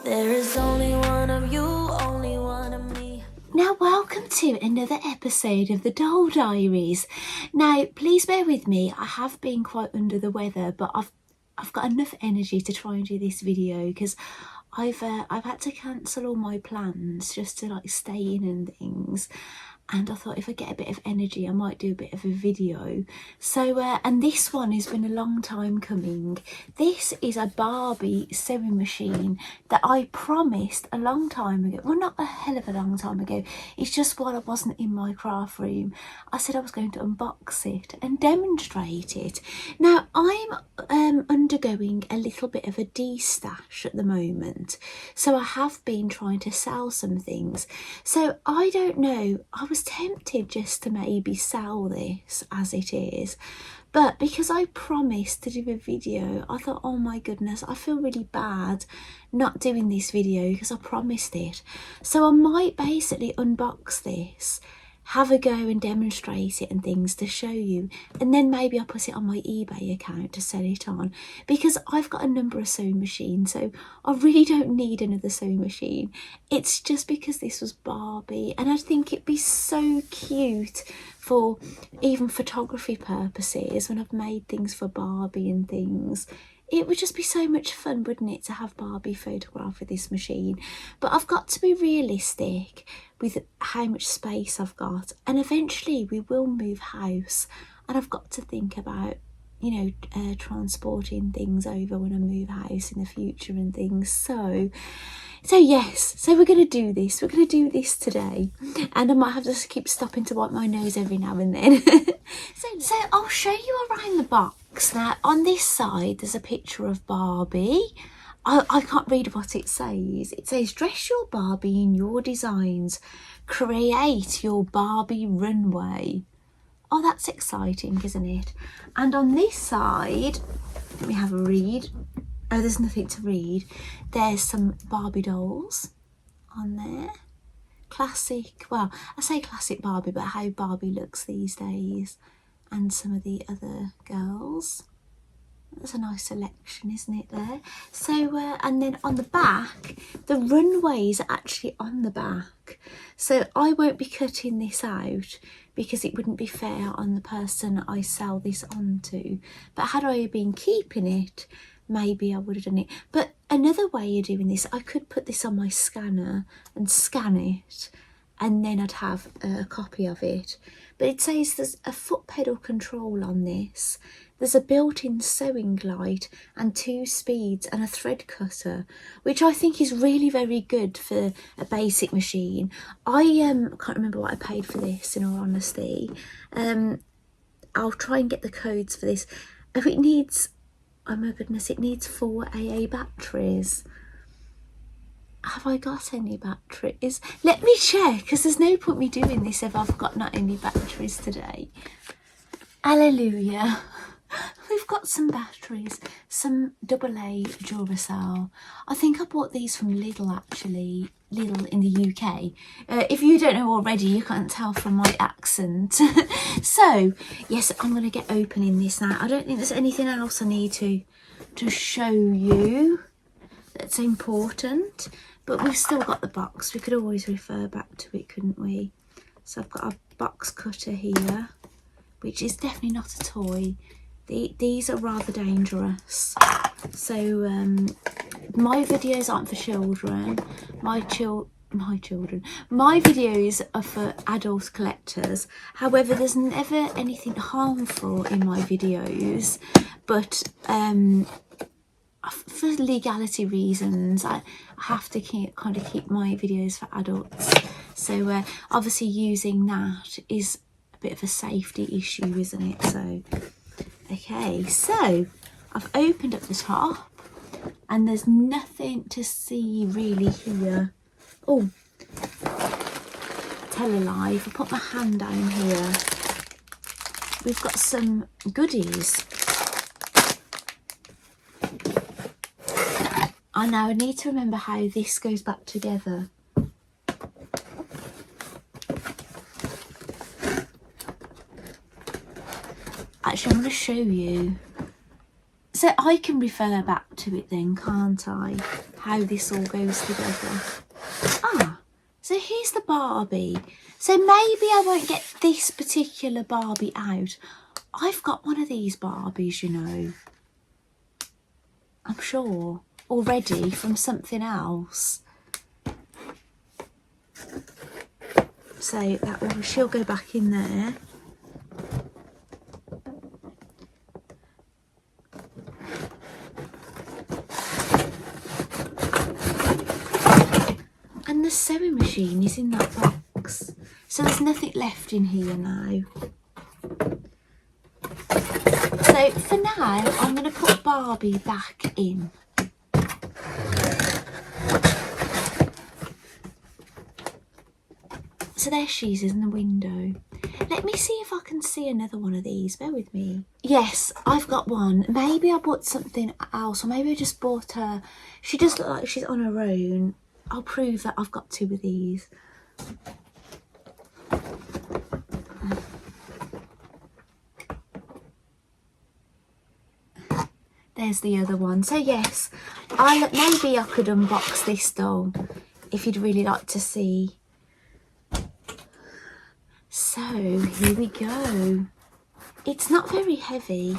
There is only one of you, only one of me. Now, welcome to another episode of the Doll Diaries. Now, please bear with me. I have been quite under the weather, but I've got enough energy to try and do this video because I've had to cancel all my plans just to like stay in and things. And I thought if I get a bit of energy, I might do a bit of a video. So, and this one has been a long time coming. This is a Barbie sewing machine that I promised a long time ago. Well, not a hell of a long time ago. It's just while I wasn't in my craft room, I said I was going to unbox it and demonstrate it. Now, I'm undergoing a little bit of a de-stash at the moment. So I have been trying to sell some things. So I don't know, I was tempted just to maybe sell this as it is, but because I promised to do a video, I thought, oh my goodness, I feel really bad not doing this video because I promised it. So I might basically unbox this, have a go and demonstrate it and things to show you, and then maybe I'll put it on my eBay account to sell it on, because I've got a number of sewing machines, so I really don't need another sewing machine. It's just because this was Barbie and I think it'd be so cute for even photography purposes when I've made things for Barbie and things. It would just be so much fun, wouldn't it, to have Barbie photograph with this machine. But I've got to be realistic with how much space I've got, and eventually we will move house, and I've got to think about, you know, transporting things over when I move house in the future and things. So yes, so we're going to do this. We're going to do this today, and I might have to keep stopping to wipe my nose every now and then. so I'll show you around the box. Now, on this side, there's a picture of Barbie. I can't read what it says. It says, dress your Barbie in your designs. Create your Barbie runway. Oh, that's exciting, isn't it? And on this side, let me have a read. Oh, there's nothing to read. There's some Barbie dolls on there. Classic, well, I say classic Barbie, but how Barbie looks these days. And some of the other girls. That's a nice selection, isn't it, there? So, and then on the back, the runways are actually on the back. So I won't be cutting this out because it wouldn't be fair on the person I sell this on to. But had I been keeping it, maybe I would have done it. But another way of doing this, I could put this on my scanner and scan it, and then I'd have a copy of it. But it says there's a foot pedal control on this. There's a built-in sewing light and 2 speeds and a thread cutter, which I think is really very good for a basic machine. I can't remember what I paid for this, in all honesty. I'll try and get the codes for this. Oh, it needs, oh my goodness, it needs 4 AA batteries. Have I got any batteries? Let me check, because there's no point me doing this if I've got not any batteries today. Hallelujah. We've got some batteries, some AA Duracell. I think I bought these from Lidl, actually. Lidl in the UK. If you don't know already, you can't tell from my accent. So, yes, I'm going to get opening this now. I don't think there's anything else I need to show you that's important. But we've still got the box. We could always refer back to it, couldn't we? So I've got a box cutter here, which is definitely not a toy. These are rather dangerous. So my videos aren't for children. My videos are for adult collectors. However, there's never anything harmful in my videos, but for legality reasons, I have to keep my videos for adults. So obviously using that is a bit of a safety issue, isn't it? So okay, so I've opened up the top and there's nothing to see really here. Oh, tell a lie, if I put my hand down here, we've got some goodies. I know, I need to remember how this goes back together. Actually, I'm going to show you. So So I can refer back to it then, can't I? How this all goes together. Ah, so here's the Barbie. So maybe I won't get this particular Barbie out. I've got one of these Barbies, you know. I'm sure. Already from something else. So that will, she'll go back in there. And the sewing machine is in that box. So there's nothing left in here now. So for now, I'm going to put Barbie back in. So there she is in the window. Let me see if I can see another one of these. Bear with me. Yes, I've got one. Maybe I bought something else, or maybe I just bought her. She does look like she's on her own. I'll prove that I've got two of these. There's the other one. So yes, maybe I could unbox this doll if you'd really like to see. So here we go. It's not very heavy.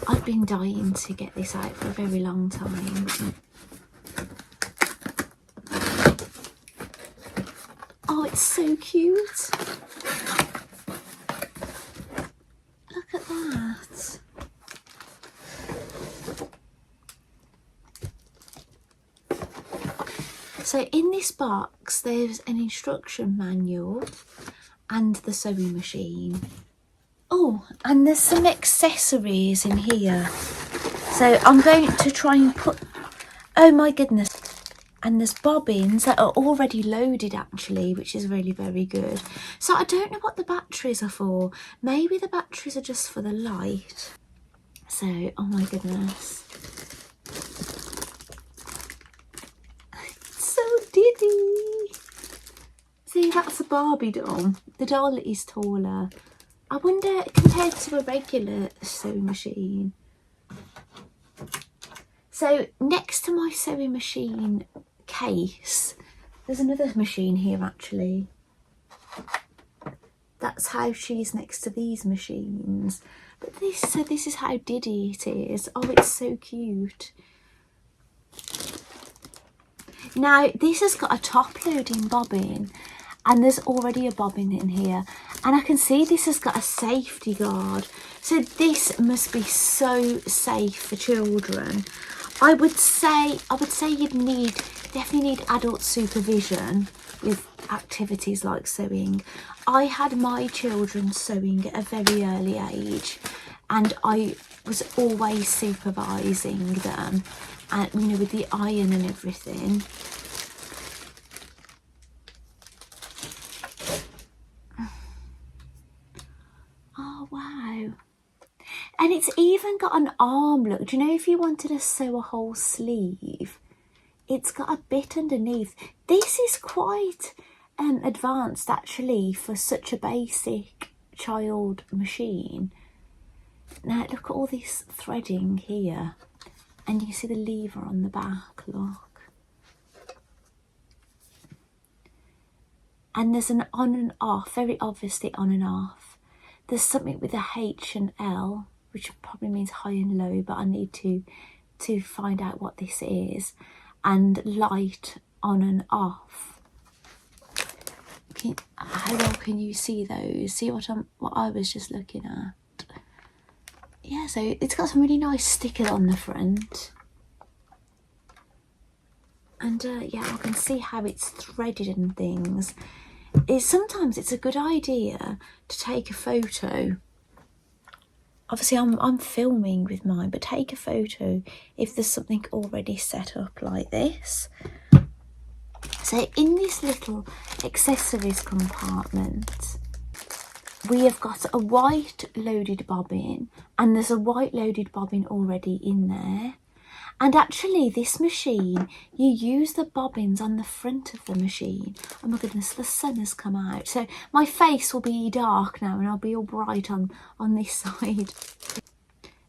I've been dying to get this out for a very long time. Oh, it's so cute. Look at that. So in this box, there's an instruction manual and the sewing machine. Oh, and there's some accessories in here. So I'm going to try and put, oh my goodness. And there's bobbins that are already loaded actually, which is really very good. So I don't know what the batteries are for. Maybe the batteries are just for the light. So, oh my goodness. So diddy. See, that's a Barbie doll. The doll is taller. I wonder, compared to a regular sewing machine. So next to my sewing machine case, there's another machine here actually. That's how she's next to these machines. But this is how diddy it is. Oh, it's so cute. Now this has got a top loading bobbin, and there's already a bobbin in here, and I can see this has got a safety guard. So this must be so safe for children. I would say you'd definitely need adult supervision with activities like sewing. I had my children sewing at a very early age, and I was always supervising them, and you know, with the iron and everything. Oh wow. And it's even got an arm, look. Do you know if you wanted to sew a whole sleeve, it's got a bit underneath. This is quite advanced actually for such a basic child machine. Now look at all this threading here, and you see the lever on the back, look. And there's an on and off, very obviously on and off. There's something with a H and L, which probably means high and low, but I need to find out what this is. And light on and off. How well can you see those? See what I was just looking at? Yeah, so it's got some really nice stickers on the front. And yeah, I can see how it's threaded and things. Sometimes it's a good idea to take a photo. Obviously I'm filming with mine, but take a photo if there's something already set up like this. So in this little accessories compartment, we have got a white loaded bobbin, and there's a white loaded bobbin already in there. And actually this machine, you use the bobbins on the front of the machine. Oh my goodness, the sun has come out. So my face will be dark now and I'll be all bright on this side.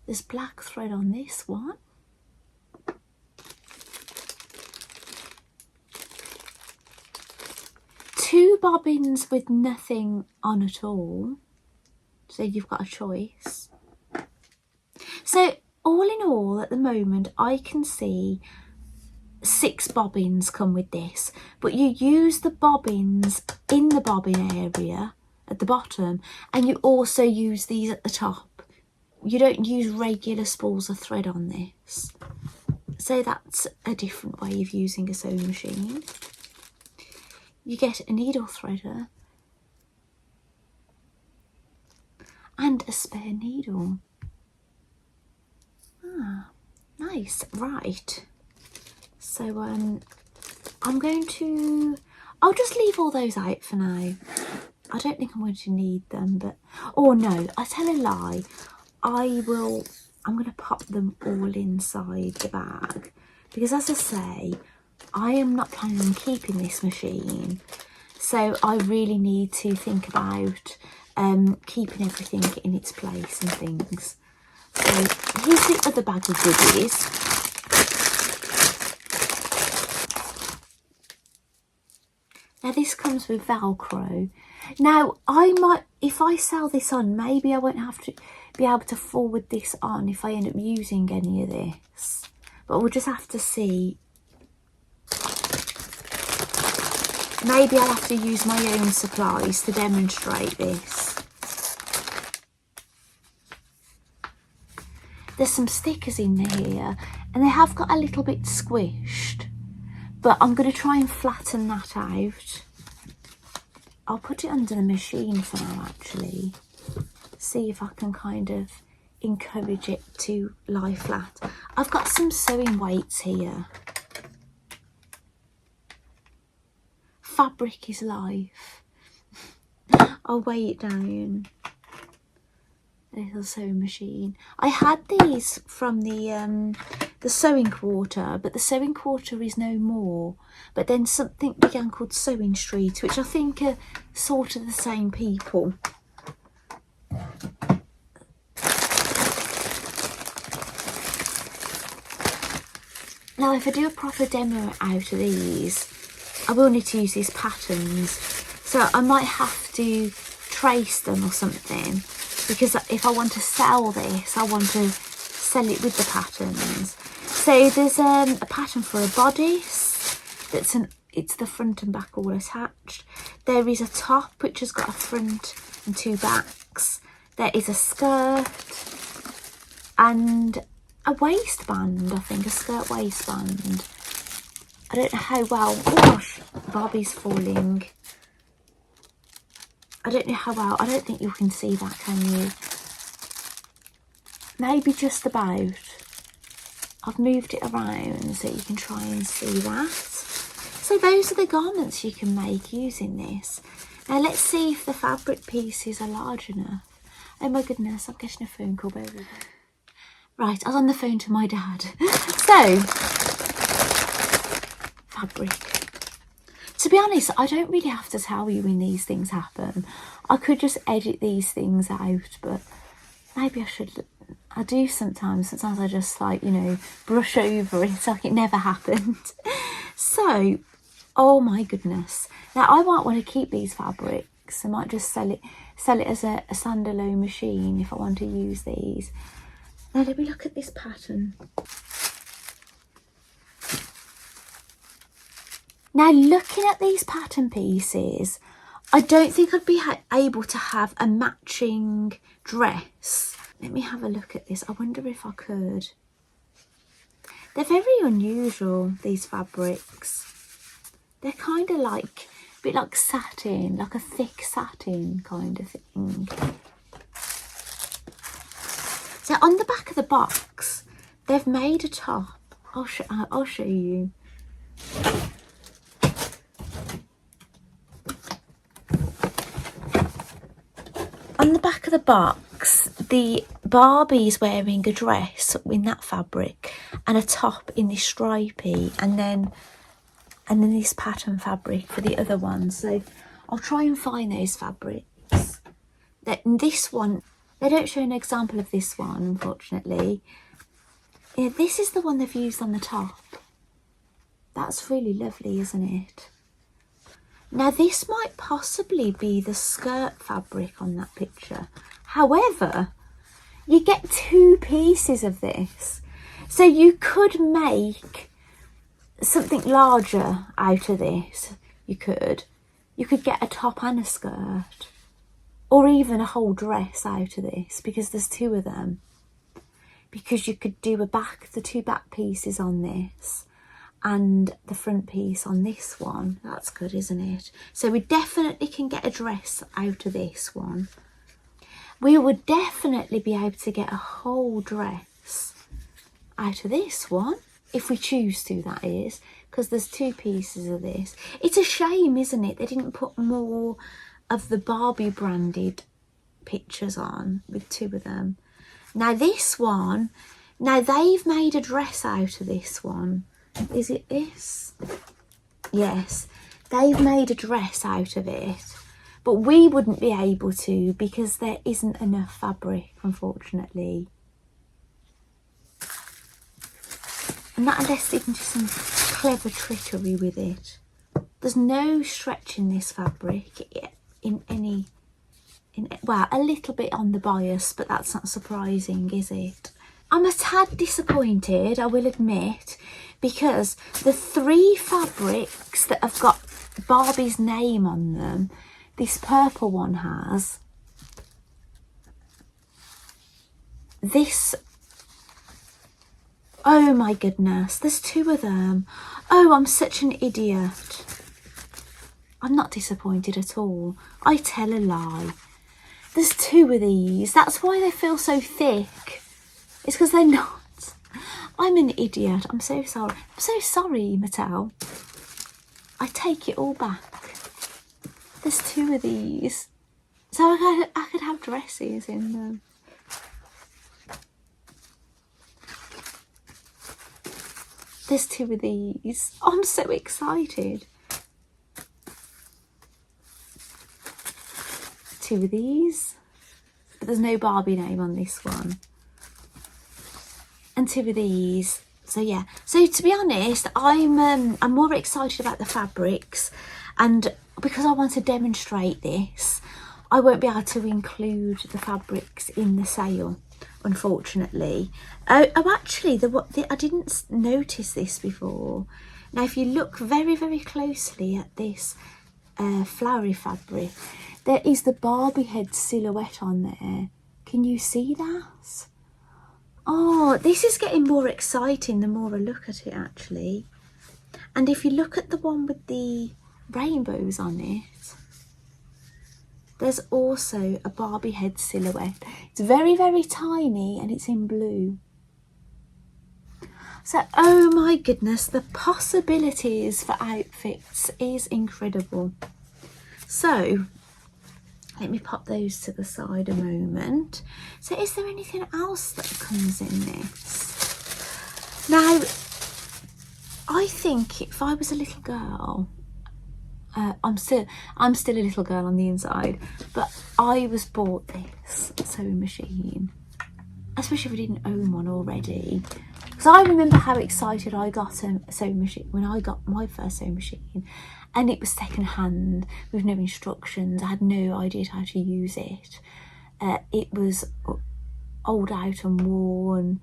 There's black thread on this one. Two bobbins with nothing on at all. So you've got a choice. So all in all, at the moment, I can see 6 bobbins come with this, but you use the bobbins in the bobbin area at the bottom, and you also use these at the top. You don't use regular spools of thread on this. So that's a different way of using a sewing machine. You get a needle threader and a spare needle. Ah, nice. Right. So I'm going to, I'll just leave all those out for now. I don't think I'm going to need them, but, oh no, I tell a lie. I'm going to pop them all inside the bag because, as I say, I am not planning on keeping this machine. So I really need to think about keeping everything in its place and things. So here's the other bag of goodies. Now this comes with Velcro. Now I might, if I sell this on, maybe I won't have to be able to forward this on if I end up using any of this. But we'll just have to see. Maybe I'll have to use my own supplies to demonstrate this. There's some stickers in here and they have got a little bit squished, but I'm going to try and flatten that out. I'll put it under the machine for now actually. See if I can kind of encourage it to lie flat. I've got some sewing weights here. Fabric is life. I'll weigh it down. Little sewing machine. I had these from the sewing quarter, but the sewing quarter is no more. But then something began called Sewing Street, which I think are sort of the same people. Now, if I do a proper demo out of these, I will need to use these patterns. So I might have to trace them or something, because if I want to sell this, I want to sell it with the patterns. So there's a pattern for a bodice that's it's the front and back all attached. There is a top which has got a front and 2 backs. There is a skirt and a waistband, I think, a skirt waistband. I don't know how well, oh gosh, Barbie's falling. I don't know how well, I don't think you can see that, can you? Maybe just about. I've moved it around so you can try and see that. So those are the garments you can make using this. Now let's see if the fabric pieces are large enough. Oh my goodness, I'm getting a phone call, bear with me. Right, I was on the phone to my dad. So, fabric. To be honest, I don't really have to tell you when these things happen. I could just edit these things out, but maybe I should. I do sometimes. Sometimes I just, like, you know, brush over it like it never happened. So, oh my goodness. Now, I might want to keep these fabrics. I might just sell it as a standalone machine if I want to use these. Now, let me look at this pattern. Now, looking at these pattern pieces, I don't think I'd be able to have a matching dress. Let me have a look at this. I wonder if I could. They're very unusual, these fabrics. They're kind of like, a bit like satin, like a thick satin kind of thing. So on the back of the box, they've made a top. I'll show you. On the back of the box, the Barbie's wearing a dress in that fabric and a top in this stripy, and then this pattern fabric for the other one. So I'll try and find those fabrics. This one, they don't show an example of this one, unfortunately. Yeah, this is the one they've used on the top. That's really lovely, isn't it? Now this might possibly be the skirt fabric on that picture. However, you get 2 pieces of this. So you could make something larger out of this. You could get a top and a skirt, or even a whole dress out of this, because there's 2 of them. Because you could do the 2 back pieces on this and the front piece on this one. That's good, isn't it? So we definitely can get a dress out of this one. We would definitely be able to get a whole dress out of this one, if we choose to, that is, because there's 2 pieces of this. It's a shame, isn't it, they didn't put more of the Barbie branded pictures on with 2 of them. Now this one, now they've made a dress out of this one. Is it this? Yes, they've made a dress out of it, but we wouldn't be able to because there isn't enough fabric, unfortunately. And that, unless they can do some clever trickery with it. There's no stretch in this fabric well, a little bit on the bias, but that's not surprising, is it? I'm a tad disappointed, I will admit, because the 3 fabrics that have got Barbie's name on them, this purple one has, this, oh my goodness, there's 2 of them. Oh, I'm such an idiot. I'm not disappointed at all. I tell a lie. There's 2 of these. That's why they feel so thick. It's because they're not. I'm an idiot. I'm so sorry. I'm so sorry, Mattel. I take it all back. There's 2 of these. So I could have dresses in them. There's 2 of these. Oh, I'm so excited. 2 of these, but there's no Barbie name on this one, and 2 of these. So yeah, so to be honest, I'm more excited about the fabrics, and because I want to demonstrate this, I won't be able to include the fabrics in the sale, unfortunately. Oh actually, I didn't notice this before. Now if you look very, very closely at this flowery fabric, there is the Barbie head silhouette on there. Can you see that? Oh, this is getting more exciting the more I look at it, actually. And if you look at the one with the rainbows on it, there's also a Barbie head silhouette. It's very, very tiny and it's in blue. So, oh my goodness, the possibilities for outfits is incredible. So, let me pop those to the side a moment. So is there anything else that comes in this? Now, I think if I was a little girl, I'm still a little girl on the inside, but I was bought this sewing machine, especially if I didn't own one already. Because I remember how excited I got a sewing machine when I got my first sewing machine. And it was second hand with no instructions. I had no idea how to use it. It was old out and worn.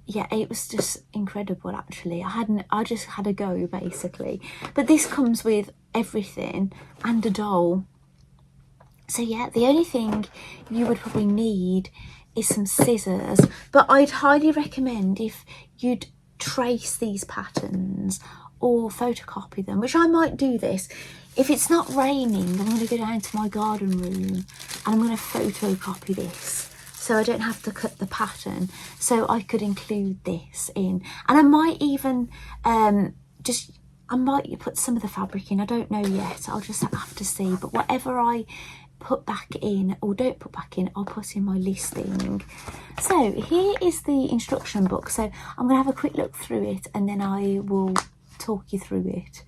Yeah, it was just incredible, actually. I just had a go, basically. But this comes with everything and a doll. So yeah, the only thing you would probably need is some scissors. But I'd highly recommend if you'd trace these patterns or photocopy them, which I might do this. If it's not raining, I'm going to go down to my garden room and I'm going to photocopy this so I don't have to cut the pattern, so I could include this in. And I might even I might put some of the fabric in. I don't know yet. I'll just have to see. But whatever I put back in, or don't put back in, I'll put in my listing. So here is the instruction book. So I'm going to have a quick look through it and then I will talk you through it.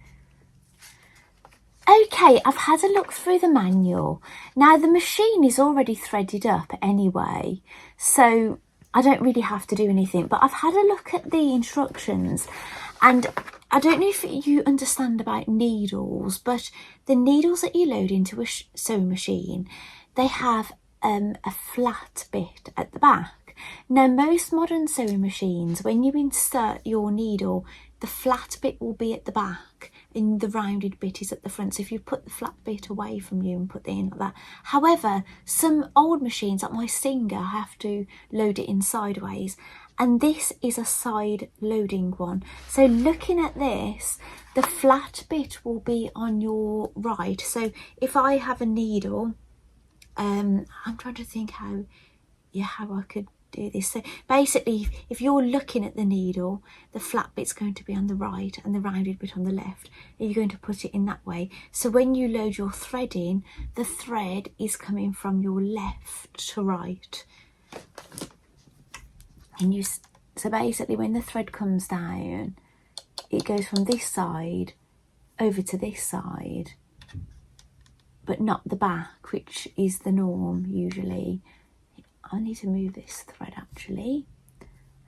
Okay, I've had a look through the manual. Now the machine is already threaded up anyway, so I don't really have to do anything, but I've had a look at the instructions, and I don't know if you understand about needles, but the needles that you load into a sewing machine, they have a flat bit at the back. Now most modern sewing machines, when you insert your needle, the flat bit will be at the back and the rounded bit is at the front. So if you put the flat bit away from you and put it in like that. However, some old machines like my Singer have to load it in sideways, and this is a side loading one. So looking at this, the flat bit will be on your right. So if I have a needle, I'm trying to think how I could do this. So basically, if you're looking at the needle, the flat bit's going to be on the right and the rounded bit on the left, and you're going to put it in that way. So when you load your thread in, the thread is coming from your left to right. And so basically when the thread comes down, it goes from this side over to this side, but not the back, which is the norm usually. I need to move this thread actually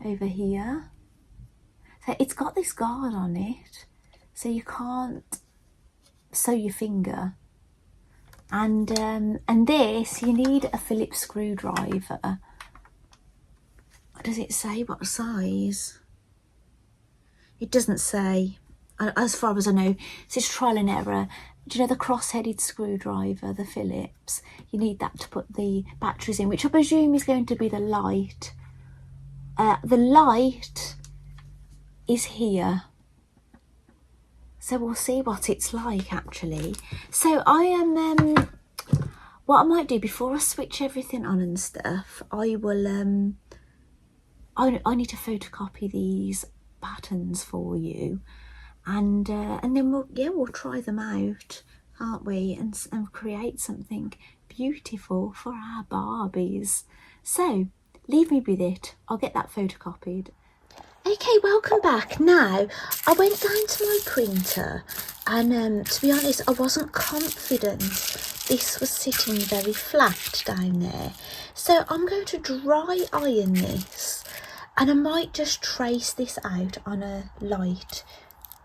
over here. So it's got this guard on it, so you can't sew your finger. And this, you need a Phillips screwdriver. Does it say what size? It doesn't say, as far as I know. So it's trial and error. Do you know the cross-headed screwdriver, the Phillips? You need that to put the batteries in, which I presume is going to be the light. The light is here. So we'll see what it's like actually. So I am, what I might do before I switch everything on and stuff, I will, I need to photocopy these patterns for you. And then we'll try them out, can't we, and create something beautiful for our Barbies. So leave me with it, I'll get that photocopied. Okay, welcome back. Now I went down to my printer and to be honest, I wasn't confident this was sitting very flat down there, so I'm going to dry iron this, and I might just trace this out on a light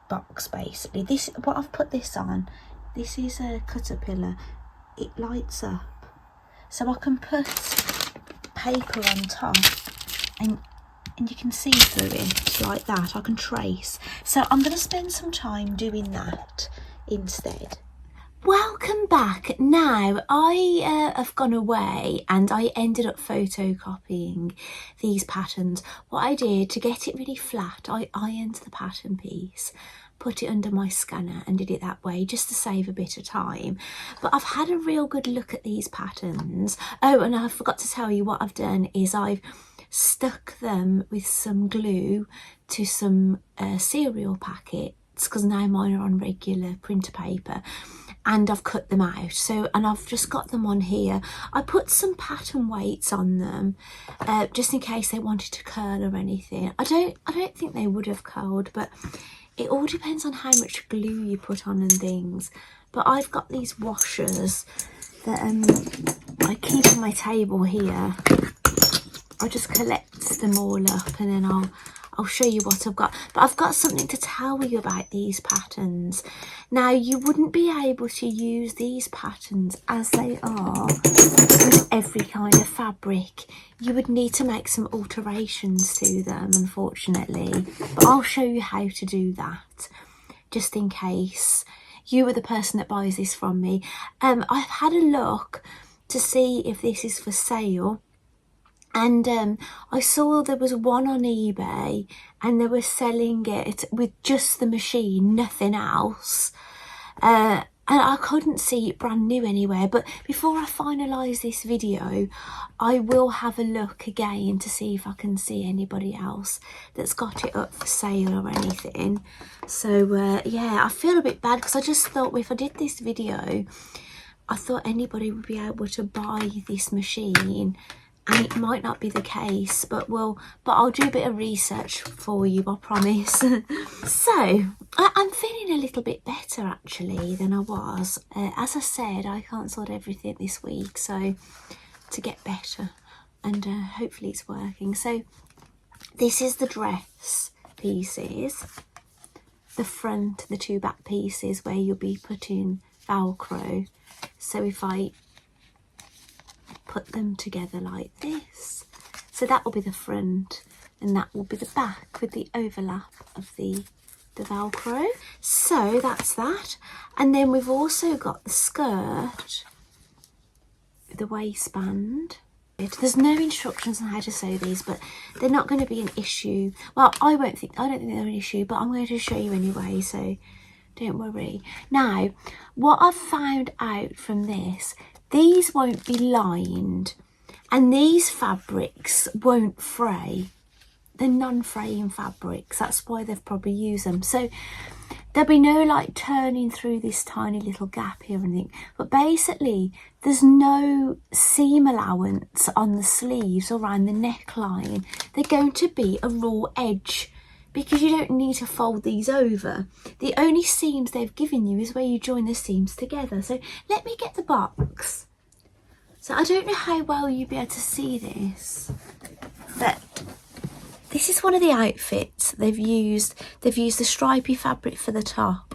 box. Basically, this, what I've put this on, this is a Caterpillar. It lights up, so I can put paper on top and you can see through it like that. I can trace. So I'm going to spend some time doing that instead. Welcome back. Now I have gone away and I ended up photocopying these patterns. What I did to get it really flat, I ironed the pattern piece, put it under my scanner and did it that way just to save a bit of time. But I've had a real good look at these patterns. Oh, and I forgot to tell you what I've done is I've stuck them with some glue to some cereal packets, because now mine are on regular printer paper, and I've cut them out. So, and I've just got them on here. I put some pattern weights on them just in case they wanted to curl or anything. I don't think they would have curled, but it all depends on how much glue you put on and things. But I've got these washers that I keep on my table here. I'll just collect them all up and then I'll show you what I've got. But I've got something to tell you about these patterns. Now, you wouldn't be able to use these patterns as they are with every kind of fabric. You would need to make some alterations to them, unfortunately. But I'll show you how to do that, just in case you were the person that buys this from me. I've had a look to see if this is for sale. And I saw there was one on eBay and they were selling it with just the machine, nothing else. And I couldn't see it brand new anywhere. But before I finalise this video, I will have a look again to see if I can see anybody else that's got it up for sale or anything. So yeah, I feel a bit bad because I just thought if I did this video, I thought anybody would be able to buy this machine, and it might not be the case, but I'll do a bit of research for you, I promise. So I'm feeling a little bit better actually than I was. As I said, I cancelled everything this week, so to get better, and hopefully it's working. So this is the dress pieces, the front, the two back pieces where you'll be putting Velcro. So if I put them together like this, so that will be the front and that will be the back with the overlap of the Velcro. So that's that. And then we've also got the skirt, the waistband. There's no instructions on how to sew these, but they're not going to be an issue. Well, I don't think they're an issue, but I'm going to show you anyway, so don't worry. Now, what I've found out from this, these won't be lined, and these fabrics won't fray. They're non-fraying fabrics, that's why they've probably used them. So there'll be no like turning through this tiny little gap here or anything, but basically there's no seam allowance on the sleeves or around the neckline. They're going to be a raw edge, because you don't need to fold these over. The only seams they've given you is where you join the seams together. So let me get the box. So I don't know how well you'll be able to see this, but this is one of the outfits they've used. They've used the stripy fabric for the top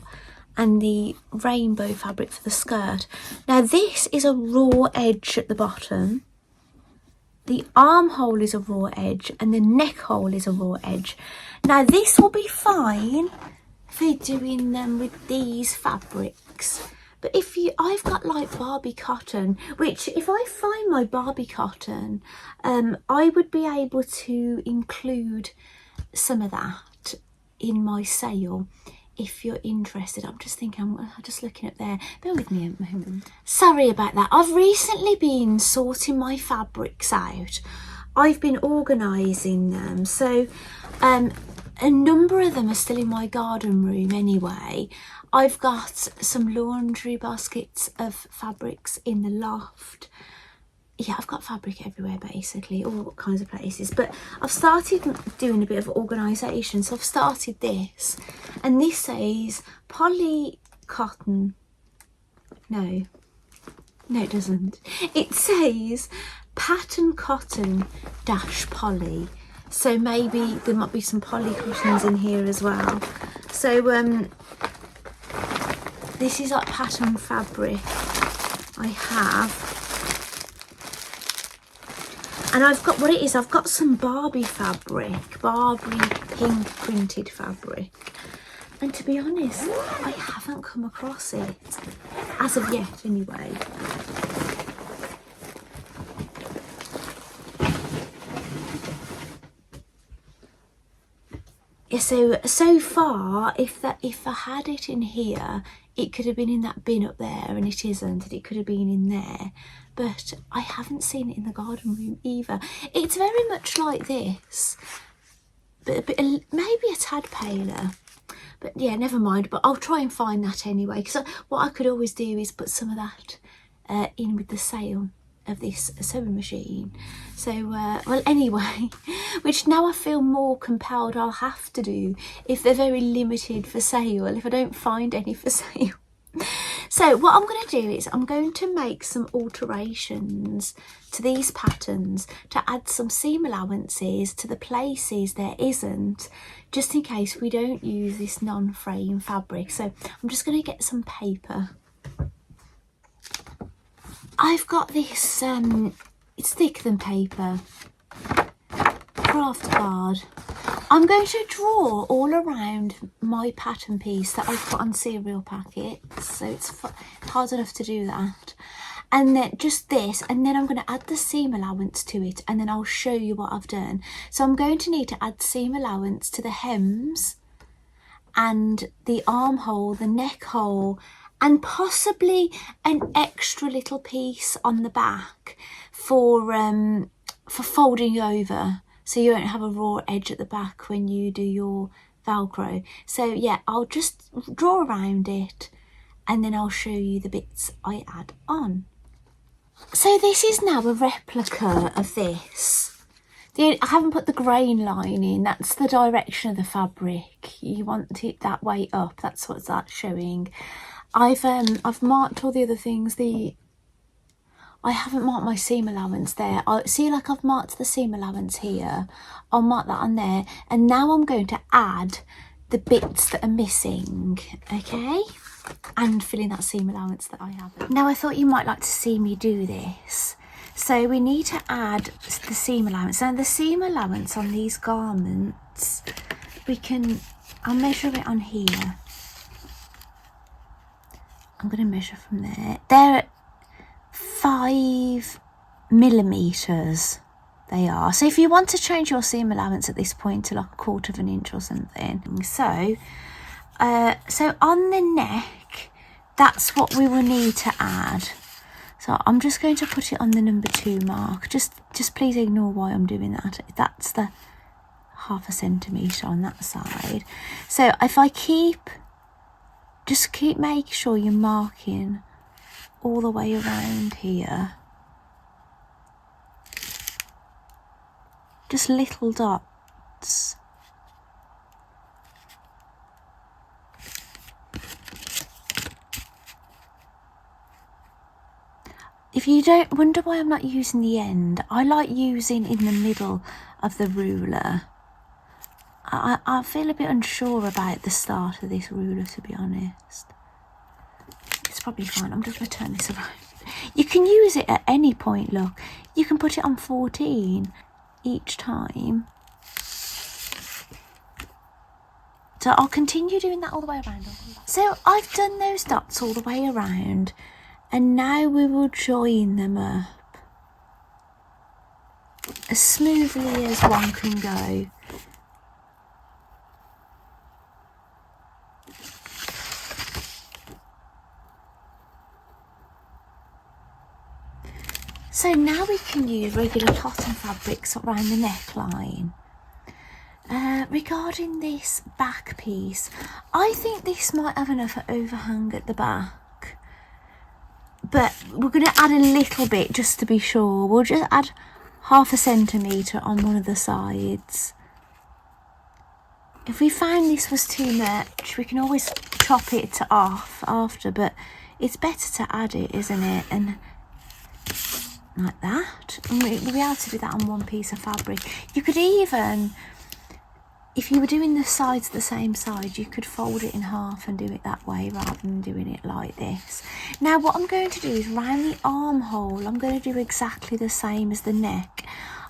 and the rainbow fabric for the skirt. Now this is a raw edge at the bottom. The armhole is a raw edge and the neck hole is a raw edge. Now this will be fine for doing them with these fabrics. But I've got like Barbie cotton, which if I find my Barbie cotton, I would be able to include some of that in my sale if you're interested. I'm just thinking, I'm just looking up there. Bear with me a moment. Sorry about that. I've recently been sorting my fabrics out. I've been organising them. So a number of them are still in my garden room anyway. I've got some laundry baskets of fabrics in the loft. Yeah, I've got fabric everywhere basically, all kinds of places. But I've started doing a bit of organisation. So I've started this, and this says poly cotton. No, it doesn't. It says pattern cotton dash poly. So maybe there might be some poly cottons in here as well. So this is like pattern fabric I have. And I've got, what it is, I've got some Barbie fabric, Barbie pink printed fabric. And to be honest, I haven't come across it, as of yet anyway. Yeah, so far, if I had it in here, it could have been in that bin up there, and it isn't, and it could have been in there. But I haven't seen it in the garden room either. It's very much like this, but maybe a tad paler. But yeah, never mind. But I'll try and find that anyway, because what I could always do is put some of that in with the sale of this sewing machine. So well, anyway, which now I feel more compelled I'll have to do if they're very limited for sale, if I don't find any for sale. So what I'm going to do is I'm going to make some alterations to these patterns to add some seam allowances to the places there isn't, just in case we don't use this non-fraying fabric. So I'm just going to get some paper. I've got this, it's thicker than paper, craft card. I'm going to draw all around my pattern piece that I've put on cereal packets, so it's hard enough to do that. And then just this, and then I'm going to add the seam allowance to it, and then I'll show you what I've done. So I'm going to need to add seam allowance to the hems and the armhole, the neck hole, and possibly an extra little piece on the back for folding over, so you won't have a raw edge at the back when you do your Velcro. So yeah, I'll just draw around it and then I'll show you the bits I add on. So this is now a replica of this. I haven't put the grain line in, that's the direction of the fabric. You want it that way up, that's what that's showing. I've marked all the other things. I haven't marked my seam allowance there. See, like I've marked the seam allowance here. I'll mark that on there. And now I'm going to add the bits that are missing, okay? And fill in that seam allowance that I have. Now I thought you might like to see me do this. So we need to add the seam allowance. Now the seam allowance on these garments, I'll measure it on here. I'm going to measure from there. They're 5 millimeters. They are. So if you want to change your seam allowance at this point to like 1/4 of an inch or something. So on the neck, that's what we will need to add. So I'm just going to put it on the number 2 mark. Just please ignore why I'm doing that. That's the 1/2 centimetre on that side. So if I just keep making sure you're marking all the way around here. Just little dots. If you don't wonder why I'm not using the end, I like using in the middle of the ruler. I feel a bit unsure about the start of this ruler, to be honest. It's probably fine. I'm just going to turn this around. You can use it at any point, look. You can put it on 14 each time. So I'll continue doing that all the way around. So I've done those dots all the way around, and now we will join them up as smoothly as one can go. So now we can use regular cotton fabrics around the neckline. Regarding this back piece, I think this might have enough overhang at the back, but we're going to add a little bit just to be sure. We'll just add 1/2 centimetre on one of the sides. If we found this was too much, we can always chop it off after, but it's better to add it, isn't it? And like that, and we'll be able to do that on one piece of fabric. You could even, if you were doing the sides the same side, you could fold it in half and do it that way rather than doing it like this. Now what I'm going to do is round the armhole, I'm going to do exactly the same as the neck.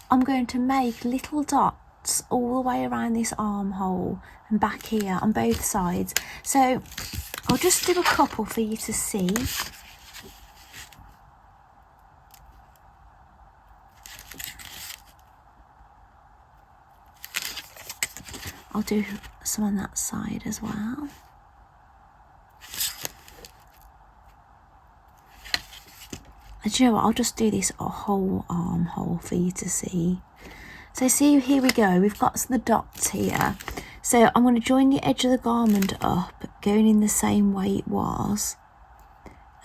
I'm going to make little dots all the way around this armhole and back here on both sides. So I'll just do a couple for you to see. I'll do some on that side as well. And do you know what? I'll just do this whole armhole for you to see. So see, here we go. We've got the dots here. So I'm going to join the edge of the garment up, going in the same way it was.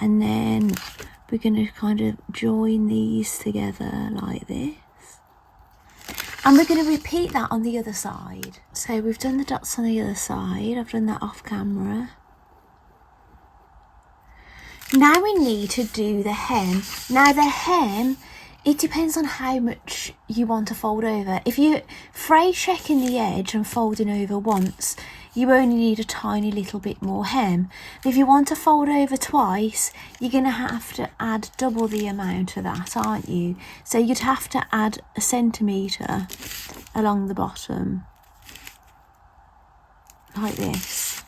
And then we're going to kind of join these together like this. And we're going to repeat that on the other side. So we've done the dots on the other side. I've done that off camera. Now we need to do the hem. Now the hem, it depends on how much you want to fold over. If you're frayed checking the edge and folding over once, you only need a tiny little bit more hem. If you want to fold over twice, you're going to have to add double the amount of that, aren't you? So you'd have to add 1 centimetre along the bottom, like this.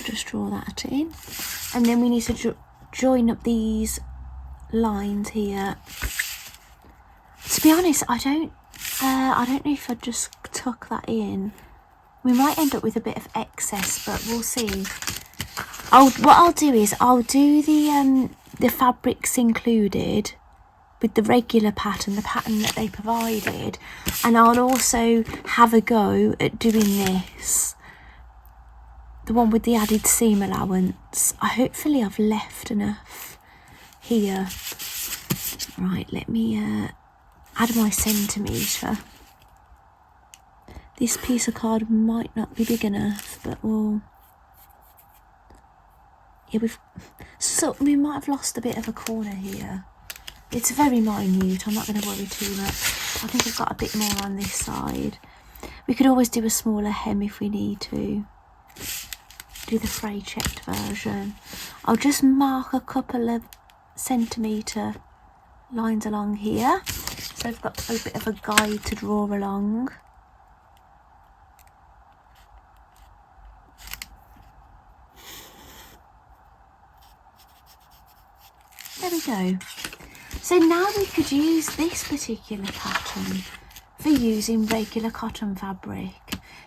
Just draw that in. And then we need to join up these lines here. To be honest, I don't know if I just tuck that in. We might end up with a bit of excess, but we'll see. What I'll do is I'll do the fabrics included with the regular pattern, the pattern that they provided, and I'll also have a go at doing this the one with the added seam allowance. Hopefully I've left enough here. Right, let me add my centimetre. This piece of card might not be big enough, but we'll... Yeah, we might have lost a bit of a corner here. It's very minute, I'm not going to worry too much. I think I've got a bit more on this side. We could always do a smaller hem if we need to. Do the fray checked version. I'll just mark a couple of centimetre lines along here. So I've got a bit of a guide to draw along. There we go. So now we could use this particular pattern for using regular cotton fabric.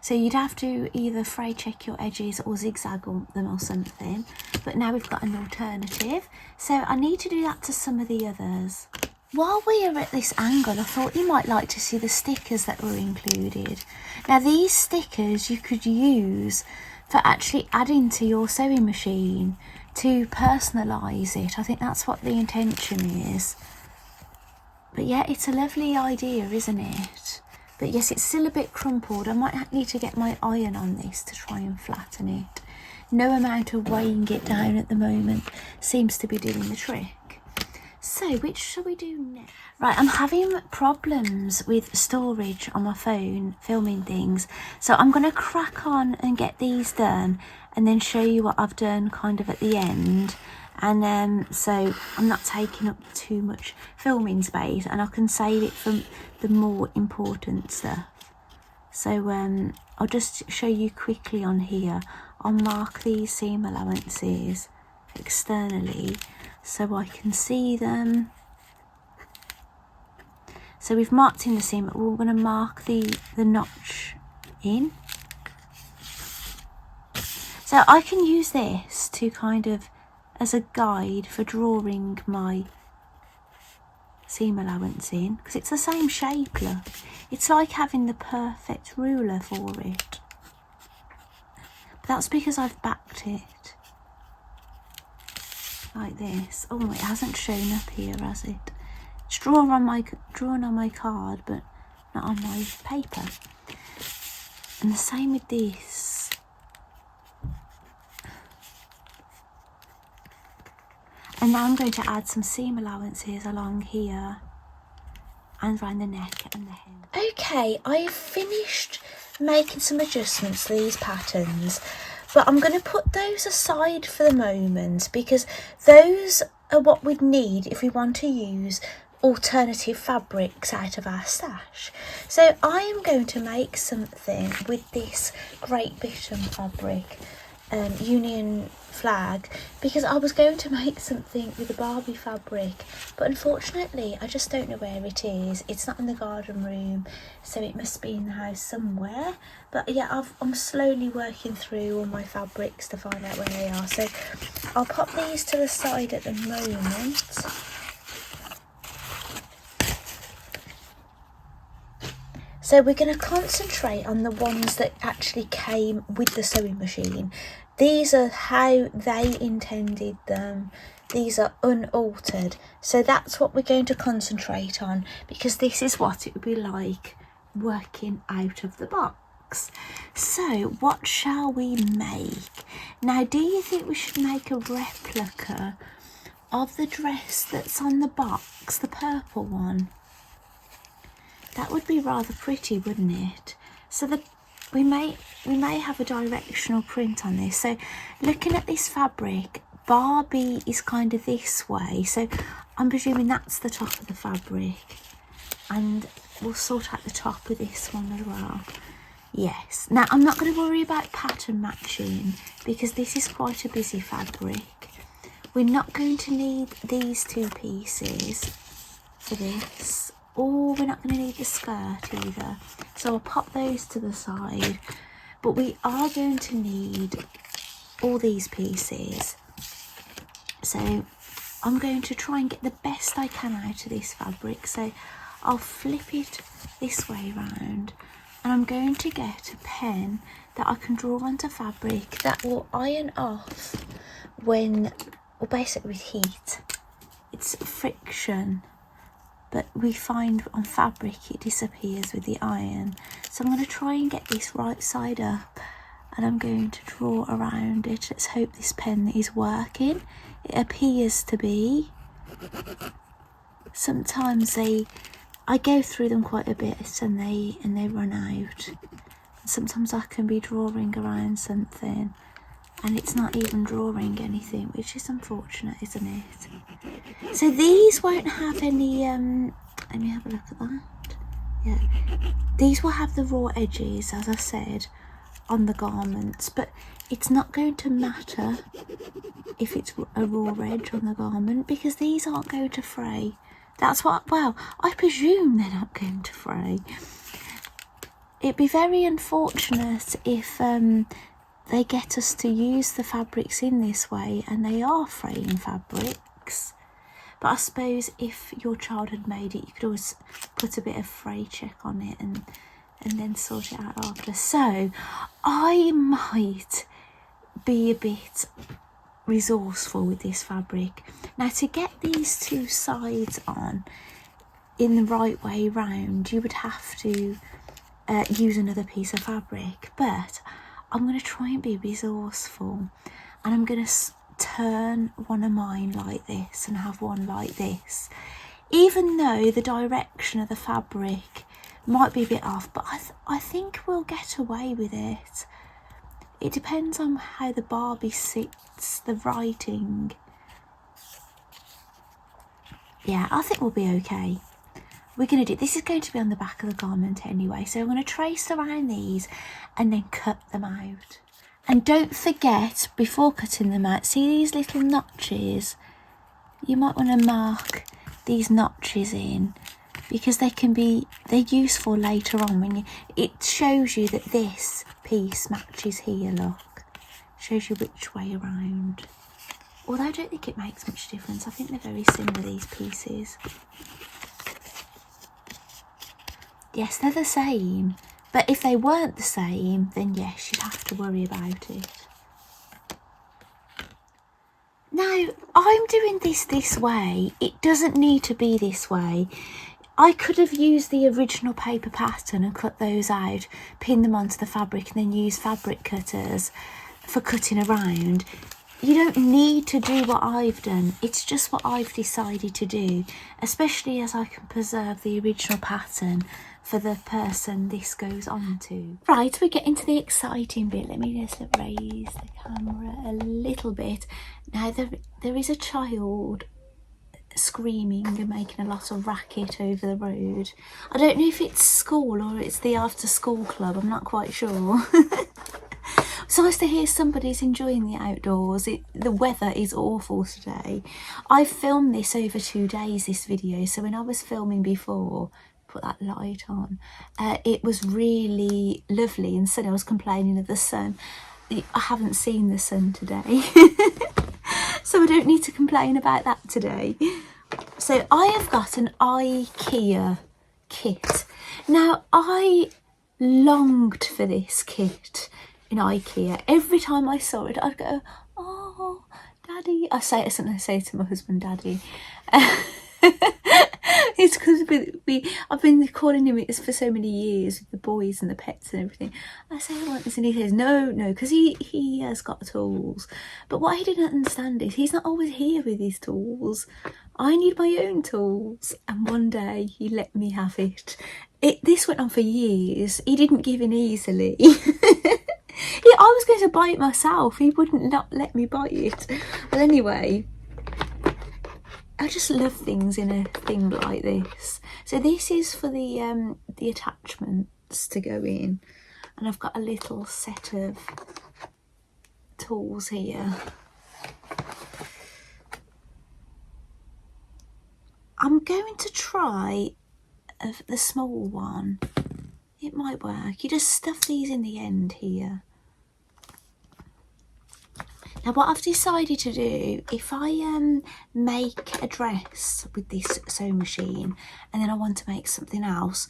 So you'd have to either fray check your edges or zigzag them or something. But now we've got an alternative. So I need to do that to some of the others. While we are at this angle, I thought you might like to see the stickers that were included. Now these stickers you could use for actually adding to your sewing machine to personalise it. I think that's what the intention is. But yeah, it's a lovely idea, isn't it? But yes, it's still a bit crumpled. I might need to get my iron on this to try and flatten it. No amount of weighing it down at the moment seems to be doing the trick. So, which shall we do next? Right, I'm having problems with storage on my phone, filming things. So I'm going to crack on and get these done and then show you what I've done kind of at the end. And so I'm not taking up too much filming space and I can save it for the more important stuff. So I'll just show you quickly on here. I'll mark these seam allowances externally so I can see them. So we've marked in the seam, but we're going to mark the notch in. So I can use this to kind of as a guide for drawing my seam allowance in, because it's the same shape, look. It's like having the perfect ruler for it. But that's because I've backed it like this. Oh, it hasn't shown up here, has it? It's drawn on my card, but not on my paper. And the same with this. And now I'm going to add some seam allowances along here and around the neck and the hem. Okay, I've finished making some adjustments to these patterns, but I'm going to put those aside for the moment because those are what we'd need if we want to use alternative fabrics out of our stash. So I am going to make something with this Great Britain fabric, Union flag, because I was going to make something with the Barbie fabric, but unfortunately I just don't know where it is. It's not in the garden room, so it must be in the house somewhere. But yeah, I'm slowly working through all my fabrics to find out where they are, so I'll pop these to the side at the moment. So we're going to concentrate on the ones that actually came with the sewing machine. These are how they intended them. These are unaltered. So that's what we're going to concentrate on, because this is what it would be like working out of the box. So what shall we make? Now, do you think we should make a replica of the dress that's on the box, the purple one? That would be rather pretty, wouldn't it? So we may have a directional print on this. So looking at this fabric, Barbie is kind of this way. So I'm presuming that's the top of the fabric. And we'll sort out the top with this one as well. Yes. Now, I'm not going to worry about pattern matching because this is quite a busy fabric. We're not going to need these two pieces for this. Or we're not going to need the skirt either, so I'll pop those to the side. But we are going to need all these pieces, so I'm going to try and get the best I can out of this fabric. So I'll flip it this way round, and I'm going to get a pen that I can draw onto fabric that will iron off when, or basically with heat. It's friction, but we find on fabric it disappears with the iron. So I'm going to try and get this right side up, and I'm going to draw around it. Let's hope this pen is working. It appears to be. Sometimes I go through them quite a bit and they run out. Sometimes I can be drawing around something and it's not even drawing anything, which is unfortunate, isn't it? So these won't have any, let me have a look at that. Yeah, these will have the raw edges, as I said, on the garments, but it's not going to matter if it's a raw edge on the garment because these aren't going to fray. That's what, well, I presume they're not going to fray. It'd be very unfortunate if they get us to use the fabrics in this way and they are fraying fabrics. But I suppose if your child had made it, you could always put a bit of fray check on it and then sort it out after. So I might be a bit resourceful with this fabric. Now, to get these two sides on in the right way round, you would have to use another piece of fabric, but I'm going to try and be resourceful, and I'm going to turn one of mine like this and have one like this, even though the direction of the fabric might be a bit off, but I think we'll get away with it. It depends on how the Barbie sits, the writing. Yeah, I think we'll be okay. We're going to do, this is going to be on the back of the garment anyway, so I'm going to trace around these and then cut them out. And don't forget, before cutting them out, see these little notches? You might want to mark these notches in because they're useful later on when it shows you that this piece matches here, look. Shows you which way around. Although I don't think it makes much difference. I think they're very similar, these pieces. Yes, they're the same. But if they weren't the same, then yes, you'd have to worry about it. Now, I'm doing this way. It doesn't need to be this way. I could have used the original paper pattern and cut those out, pin them onto the fabric and then use fabric cutters for cutting around. You don't need to do what I've done. It's just what I've decided to do, especially as I can preserve the original pattern for the person this goes on to. Right, we're getting to the exciting bit. Let me just raise the camera a little bit. Now, there is a child screaming and making a lot of racket over the road. I don't know if it's school or it's the after school club, I'm not quite sure. It's nice to hear somebody's enjoying the outdoors. The weather is awful today. I filmed this over 2 days, this video, so when I was filming before, put that light on, it was really lovely and sunny. I was complaining of the sun. I haven't seen the sun today. So I don't need to complain about that today. So I have got an IKEA kit. Now, I longed for this kit in IKEA. Every time I saw it, I'd go, oh, Daddy. I say to my husband, Daddy. It's because I've been calling him it for so many years with the boys and the pets and everything. I say I want this and he says no, because he has got tools. But what I didn't understand is he's not always here with his tools. I need my own tools, and one day he let me have it. This went on for years. He didn't give in easily. I was going to buy it myself. He wouldn't not let me buy it. But anyway, I just love things in a thing like this. So this is for the attachments to go in, and I've got a little set of tools here. I'm going to try the small one. It might work. You just stuff these in the end here. Now, what I've decided to do, if I make a dress with this sewing machine and then I want to make something else,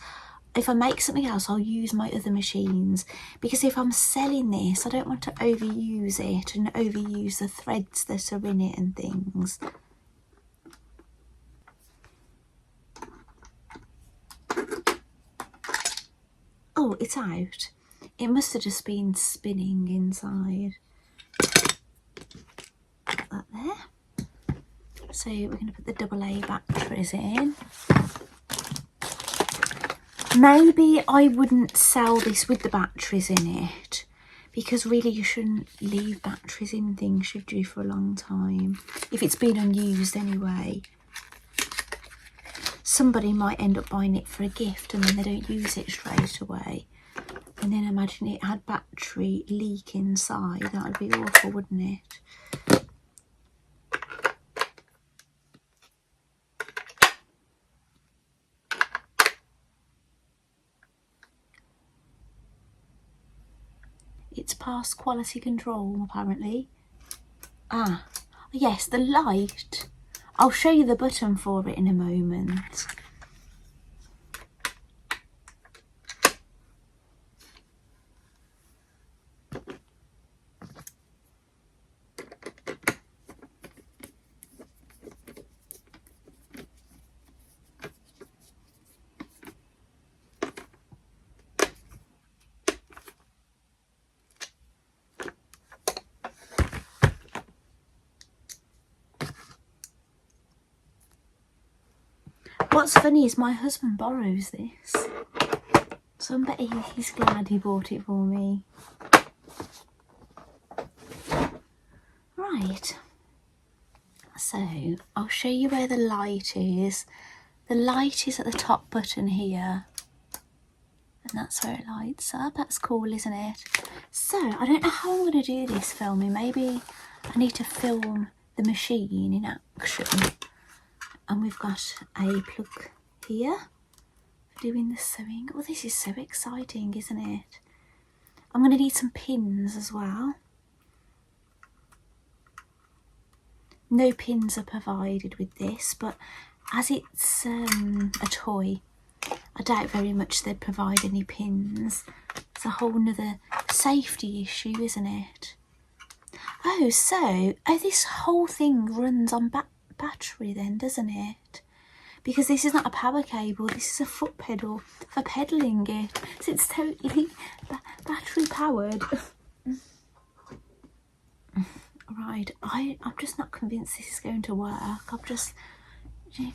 if I make something else, I'll use my other machines, because if I'm selling this, I don't want to overuse it and overuse the threads that are in it and things. Oh, it's out. It must have just been spinning inside. Put that there. So we're going to put the AA batteries in. Maybe I wouldn't sell this with the batteries in it, because really you shouldn't leave batteries in things, should you, for a long time, if it's been unused anyway. Somebody might end up buying it for a gift and then they don't use it straight away. And then imagine it had battery leak inside. That would be awful, wouldn't it? It's past quality control, apparently. Ah, yes, the light. I'll show you the button for it in a moment. What's funny is my husband borrows this, so I bet he's glad he bought it for me. Right, so I'll show you where the light is. The light is at the top button here, and that's where it lights up. That's cool, isn't it? So I don't know how I'm going to do this filming. Maybe I need to film the machine in action. And we've got a plug here for doing the sewing. Oh, this is so exciting, isn't it? I'm going to need some pins as well. No pins are provided with this, but as it's a toy, I doubt very much they'd provide any pins. It's a whole nother safety issue, isn't it? Oh, this whole thing runs on battery then, doesn't it? Because this is not a power cable, this is a foot pedal for pedaling it. So it's totally battery powered. Right, I'm just not convinced this is going to work.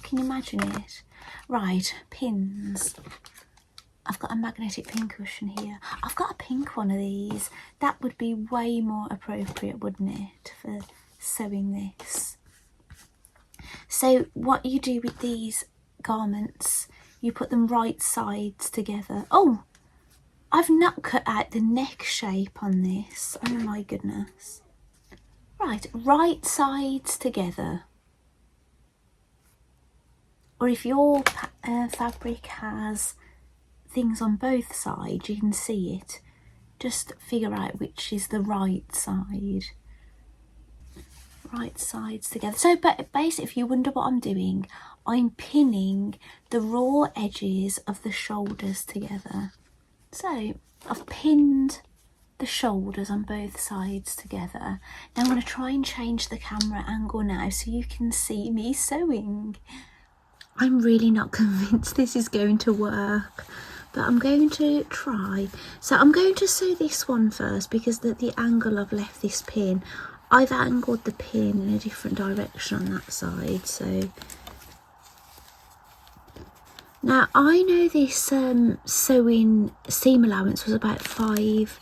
Can you imagine it? Right, pins. I've got a magnetic pin cushion here. I've got a pink one of these. That would be way more appropriate, wouldn't it, for sewing this? So what you do with these garments, you put them right sides together. Oh, I've not cut out the neck shape on this. Oh my goodness. Right sides together. Or if your fabric has things on both sides, you can see it. Just figure out which is the right side. Right sides together. So but basically, if you wonder what I'm doing, I'm pinning the raw edges of the shoulders together. So I've pinned the shoulders on both sides together. Now I'm going to try and change the camera angle now so you can see me sewing. I'm really not convinced this is going to work, but I'm going to try. So I'm going to sew this one first, because the angle I've left this pin, I've angled the pin in a different direction on that side. So now I know this sewing seam allowance was about 5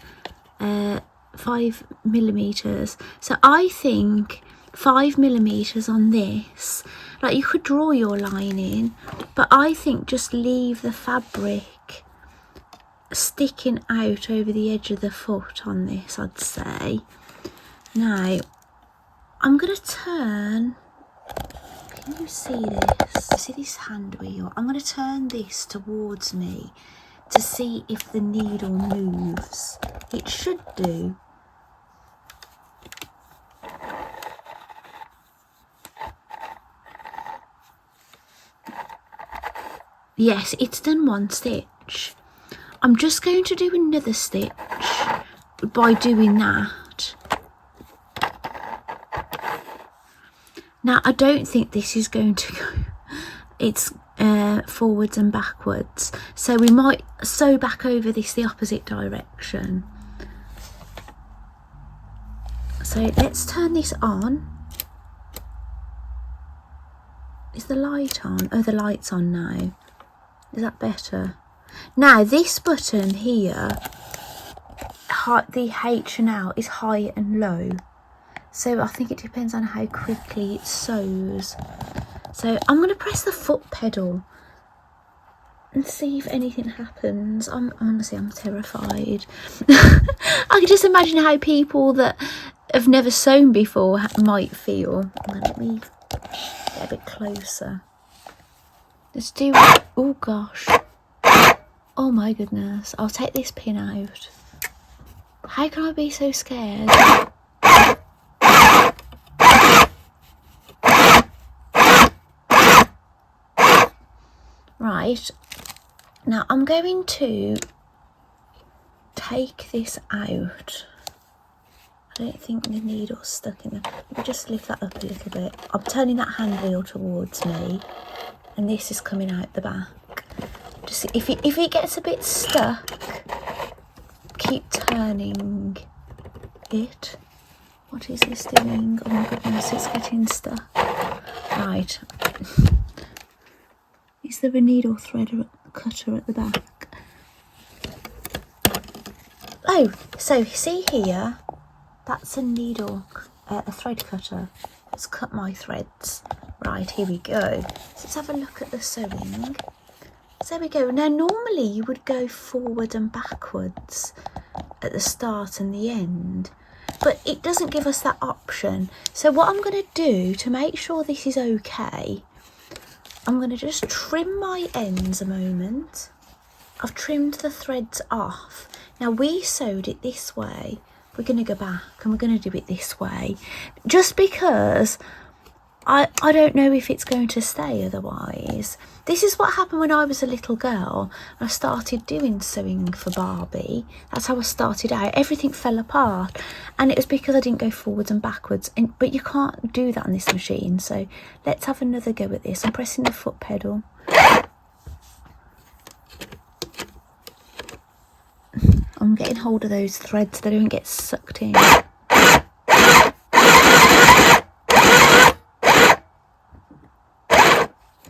millimeters. So I think 5 millimeters on this, like you could draw your line in, but I think just leave the fabric sticking out over the edge of the foot on this, I'd say. Now I'm going to turn, can you see this? See this hand wheel? I'm going to turn this towards me to see if the needle moves. It should do. Yes, it's done one stitch. stitch. I'm just going to do another stitch by doing that. Now I don't think this is going to go, it's forwards and backwards, so we might sew back over this the opposite direction. So let's turn this on. Is the light on? Oh, the light's on now. Is that better? Now this button here, the H and L, is high and low. So I think it depends on how quickly it sews. So I'm going to press the foot pedal and see if anything happens. Honestly, I'm terrified. I can just imagine how people that have never sewn before might feel. Let me get a bit closer. Let's do it. Oh gosh. Oh my goodness. I'll take this pin out. How can I be so scared? Right. Now I'm going to take this out. I don't think the needle's stuck in there. Let me just lift that up a little bit. I'm turning that hand wheel towards me, and this is coming out the back. Just if it gets a bit stuck, keep turning it. What is this doing? Oh my goodness, it's getting stuck. Right. Is there a needle thread cutter at the back? Oh, so see here, that's a needle, a thread cutter. Let's cut my threads. Right, here we go. So let's have a look at the sewing. So there we go. Now normally you would go forward and backwards at the start and the end, but it doesn't give us that option. So what I'm going to do to make sure this is okay, I'm going to just trim my ends a moment. I've trimmed the threads off. Now we sewed it this way. We're going to go back and we're going to do it this way. Just because I don't know if it's going to stay otherwise. This is what happened when I was a little girl. I started doing sewing for Barbie. That's how I started out. Everything fell apart. And it was because I didn't go forwards and backwards. But you can't do that on this machine. So let's have another go at this. I'm pressing the foot pedal. I'm getting hold of those threads. They don't get sucked in.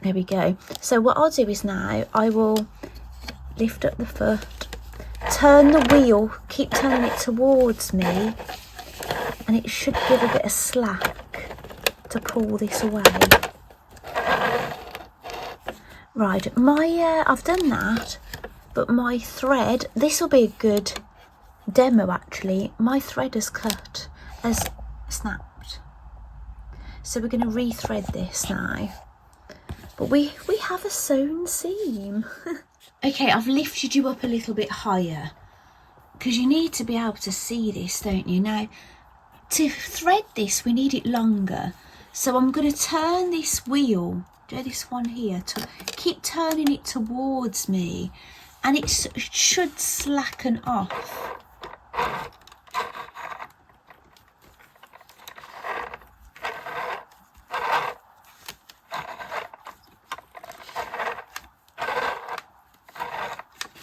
There we go. So what I'll do is now I will lift up the foot, turn the wheel, keep turning it towards me, and it should give a bit of slack to pull this away. Right, I've done that, but my thread, this will be a good demo actually. My thread has snapped. So we're going to re-thread this now. But we have a sewn seam. Okay, I've lifted you up a little bit higher because you need to be able to see this, don't you? Now, to thread this, we need it longer. So I'm going to turn this wheel, do this one here, to keep turning it towards me, and it should slacken off.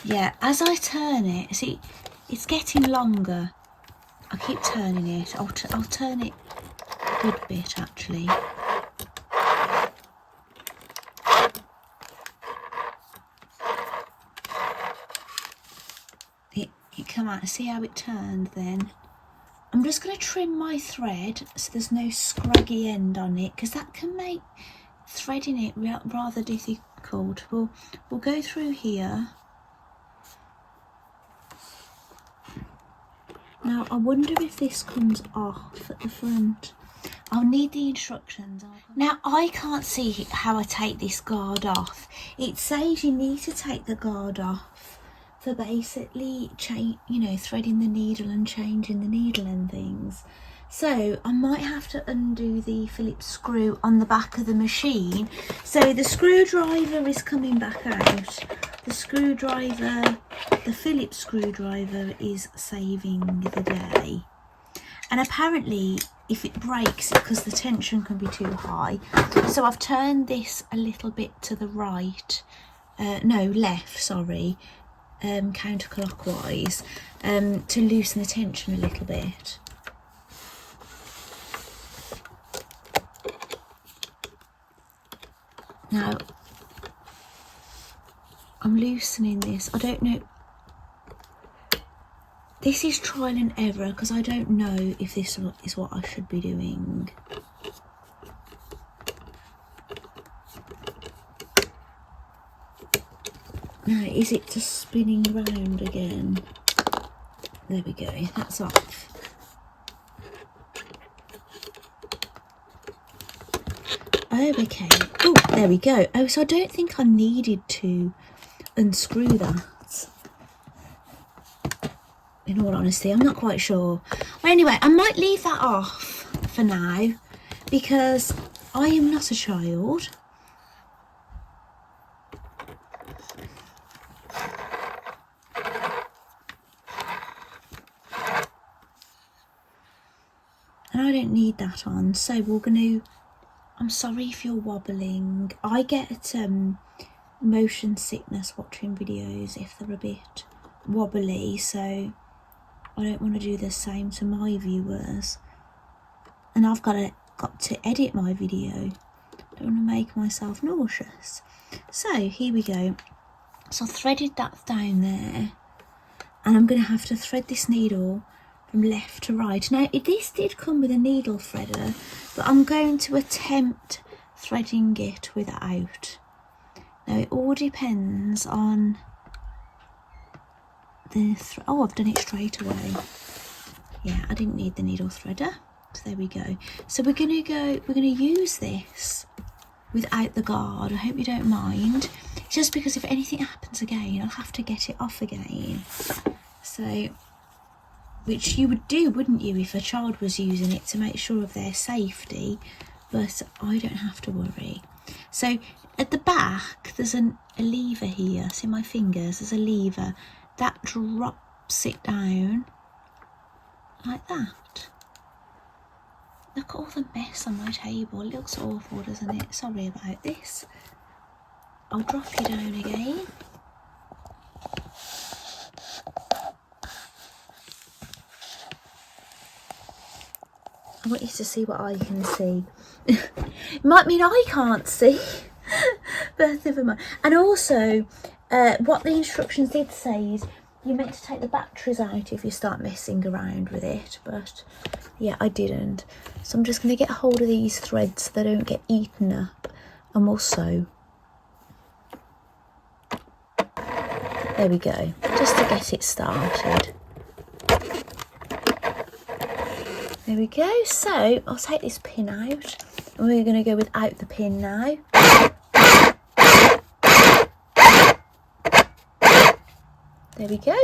Yeah, as I turn it, see, it's getting longer. I keep turning it. I'll turn it a good bit, actually. It come out. See how it turned then? I'm just going to trim my thread so there's no scraggy end on it, because that can make threading it rather difficult. We'll go through here. Now, I wonder if this comes off at the front. I'll need the instructions. Now, I can't see how I take this guard off. It says you need to take the guard off for basically, threading the needle and changing the needle and things. So, I might have to undo the Phillips screw on the back of the machine. So, the screwdriver is coming back out. the screwdriver, the Phillips screwdriver is saving the day. And apparently if it breaks, because the tension can be too high, so I've turned this a little bit to the right, left, sorry, counterclockwise, to loosen the tension a little bit. Now I'm loosening this. I don't know, this is trial and error because I don't know if this is what I should be doing. Now, is it just spinning round again? There we go, that's off. Oh, okay. Oh, there we go. Oh, so I don't think I needed to unscrew that. In all honesty, I'm not quite sure. Well, anyway, I might leave that off for now because I am not a child. And I don't need that on, so we're going to... I'm sorry if you're wobbling. I get motion sickness watching videos if they're a bit wobbly, so I don't want to do the same to my viewers. And I've got to edit my video. I don't want to make myself nauseous. So here we go. So I threaded that down there, and I'm going to have to thread this needle from left to right. Now this did come with a needle threader, but I'm going to attempt threading it without. Now it all depends on the oh, I've done it straight away. Yeah, I didn't need the needle threader, so there we go. So we're gonna use this without the guard. I hope you don't mind, just because if anything happens again I'll have to get it off again. So, which you would do, wouldn't you, if a child was using it to make sure of their safety, but I don't have to worry. So at the back there's a lever here, see my fingers, there's a lever that drops it down like that. Look at all the mess on my table, it looks awful, doesn't it? Sorry about this. I'll drop you down again. I want you to see what I can see. It might mean I can't see, but never mind. And also, what the instructions did say is you're meant to take the batteries out if you start messing around with it, but yeah, I didn't. So I'm just going to get a hold of these threads so they don't get eaten up, and we'll sew. There we go, just to get it started. There we go. So I'll take this pin out, and we're going to go without the pin now. There we go.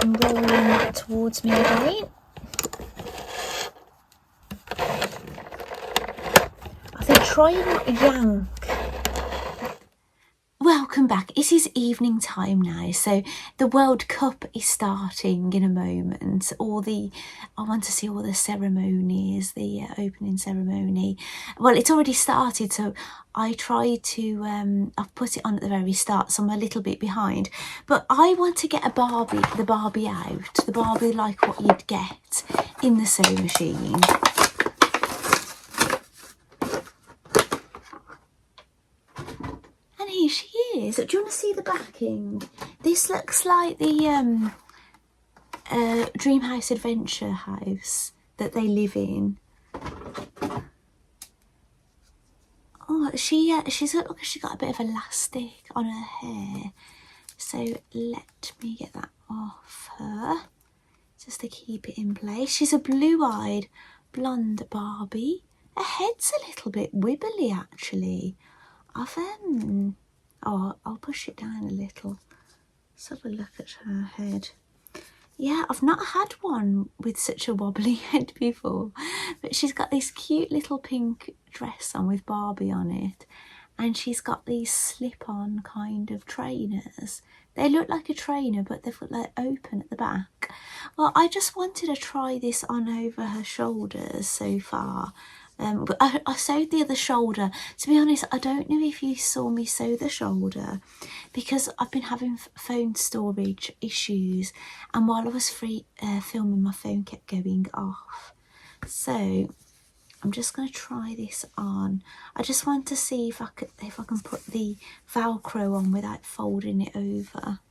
And rolling that towards me again. I think try and not yank. Welcome back. It is evening time now, so the World Cup is starting in a moment. I want to see all the ceremonies, the opening ceremony. Well, it's already started, so I tried to, I've put it on at the very start, so I'm a little bit behind. But I want to get the Barbie out, the Barbie like what you'd get in the sewing machine. And here she is. Do you want to see the backing? This looks like the Dream House Adventure house that they live in. Oh, she's look like she got a bit of elastic on her hair. So let me get that off her, just to keep it in place. She's a blue-eyed blonde Barbie. Her head's a little bit wibbly actually. I'll push it down a little. Let's have a look at her head. Yeah, I've not had one with such a wobbly head before, but she's got this cute little pink dress on with Barbie on it, and she's got these slip-on kind of trainers. They look like a trainer, but they've got like open at the back. Well, I just wanted to try this on over her shoulders so far. But I sewed the other shoulder. To be honest, I don't know if you saw me sew the shoulder because I've been having phone storage issues, and while I was filming, my phone kept going off. So I'm just going to try this on. I just want to see if I can put the Velcro on without folding it over.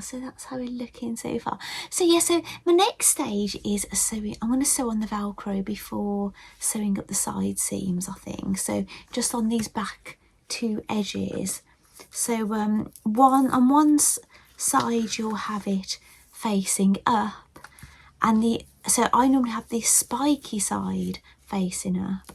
So that's how we're looking so far. So yeah, so my next stage is sewing. I'm going to sew on the Velcro before sewing up the side seams, I think. So just on these back two edges. So on one side you'll have it facing up, and so I normally have the spiky side facing up,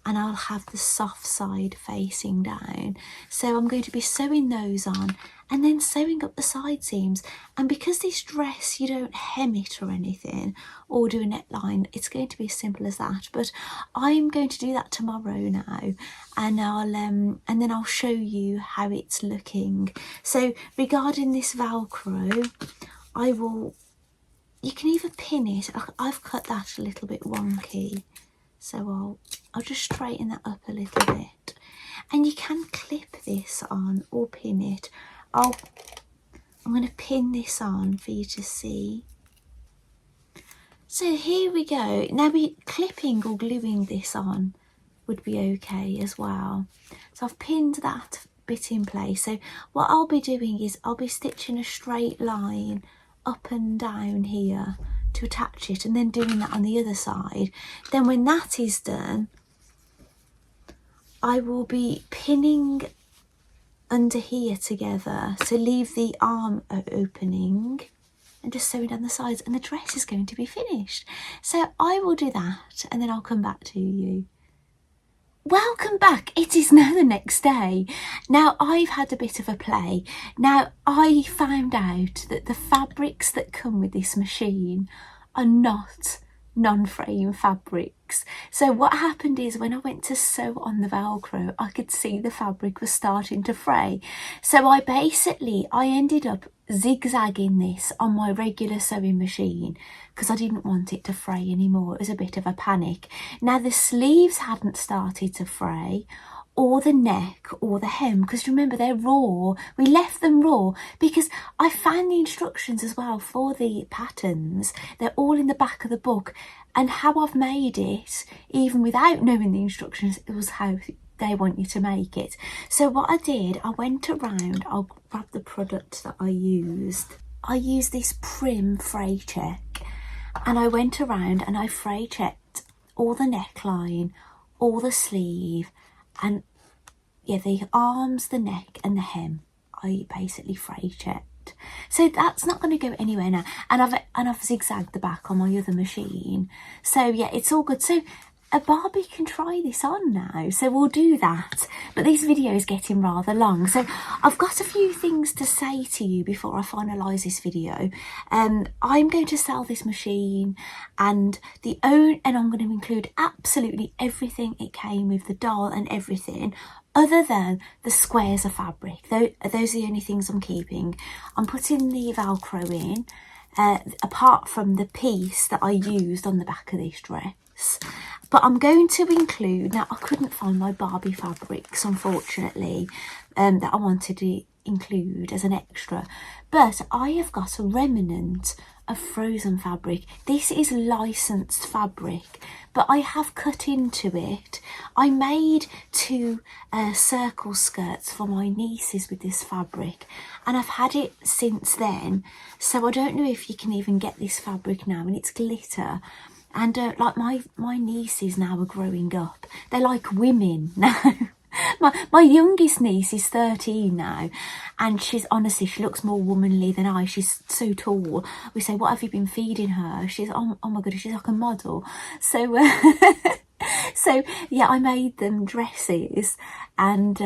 and I'll have the soft side facing down. So I'm going to be sewing those on and then sewing up the side seams. And because this dress, you don't hem it or anything or do a neckline, it's going to be as simple as that. But I'm going to do that tomorrow now, and then I'll show you how it's looking. So regarding this Velcro, you can either pin it. I've cut that a little bit wonky, so I'll just straighten that up a little bit. And you can clip this on or pin it. I'm going to pin this on for you to see. So here we go. Now, clipping or gluing this on would be okay as well. So I've pinned that bit in place. So what I'll be doing is I'll be stitching a straight line up and down here to attach it, and then doing that on the other side. Then when that is done, I will be pinning under here together, so leave the arm opening and just sewing down the sides, and the dress is going to be finished. So I will do that and then I'll come back to you. Welcome back. It is now the next day. Now, I've had a bit of a play. Now, I found out that the fabrics that come with this machine are not non-frame fabrics. So what happened is when I went to sew on the Velcro, I could see the fabric was starting to fray. So I ended up zigzagging this on my regular sewing machine because I didn't want it to fray anymore. It was a bit of a panic. Now, the sleeves hadn't started to fray, or the neck or the hem, because remember, they're raw. We left them raw because I found the instructions as well for the patterns. They're all in the back of the book, and how I've made it, even without knowing the instructions, it was how they want you to make it. So what I did, I went around, I'll grab the product that I used. I used this Prim fray check, and I went around and I fray checked all the neckline, all the sleeve, and yeah, the arms, the neck and the hem, I basically fray checked. So that's not going to go anywhere now. And I've zigzagged the back on my other machine. So yeah, it's all good. So a Barbie can try this on now, so we'll do that. But this video is getting rather long, so I've got a few things to say to you before I finalise this video. I'm going to sell this machine, and I'm going to include absolutely everything it came with, the doll and everything, other than the squares of fabric. Those are the only things I'm keeping. I'm putting the Velcro in, apart from the piece that I used on the back of this dress. But I'm going to include, now I couldn't find my Barbie fabrics, unfortunately, that I wanted to include as an extra, but I have got a remnant of frozen fabric. This is licensed fabric, but I have cut into it. I made two circle skirts for my nieces with this fabric, and I've had it since then, so I don't know if you can even get this fabric now, and it's glitter. And like my nieces now are growing up. They're like women now. my youngest niece is 13 now, and she looks more womanly than I. She's so tall. We say, what have you been feeding her? She's, oh my goodness, she's like a model. So so yeah, I made them dresses and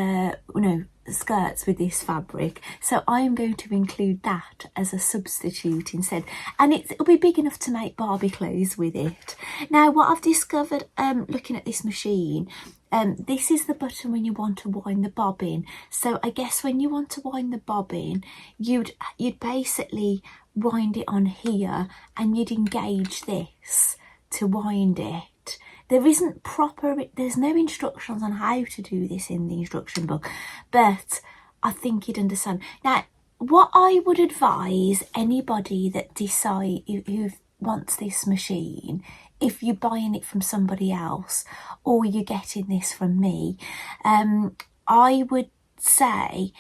skirts with this fabric, so I'm going to include that as a substitute instead, and it'll be big enough to make Barbie clothes with it. Now what I've discovered looking at this machine, this is the button when you want to wind the bobbin. So I guess when you want to wind the bobbin, you'd basically wind it on here, and you'd engage this to wind it. There's no instructions on how to do this in the instruction book, but I think you'd understand. Now, what I would advise anybody that who wants this machine, if you're buying it from somebody else or you're getting this from me, I would say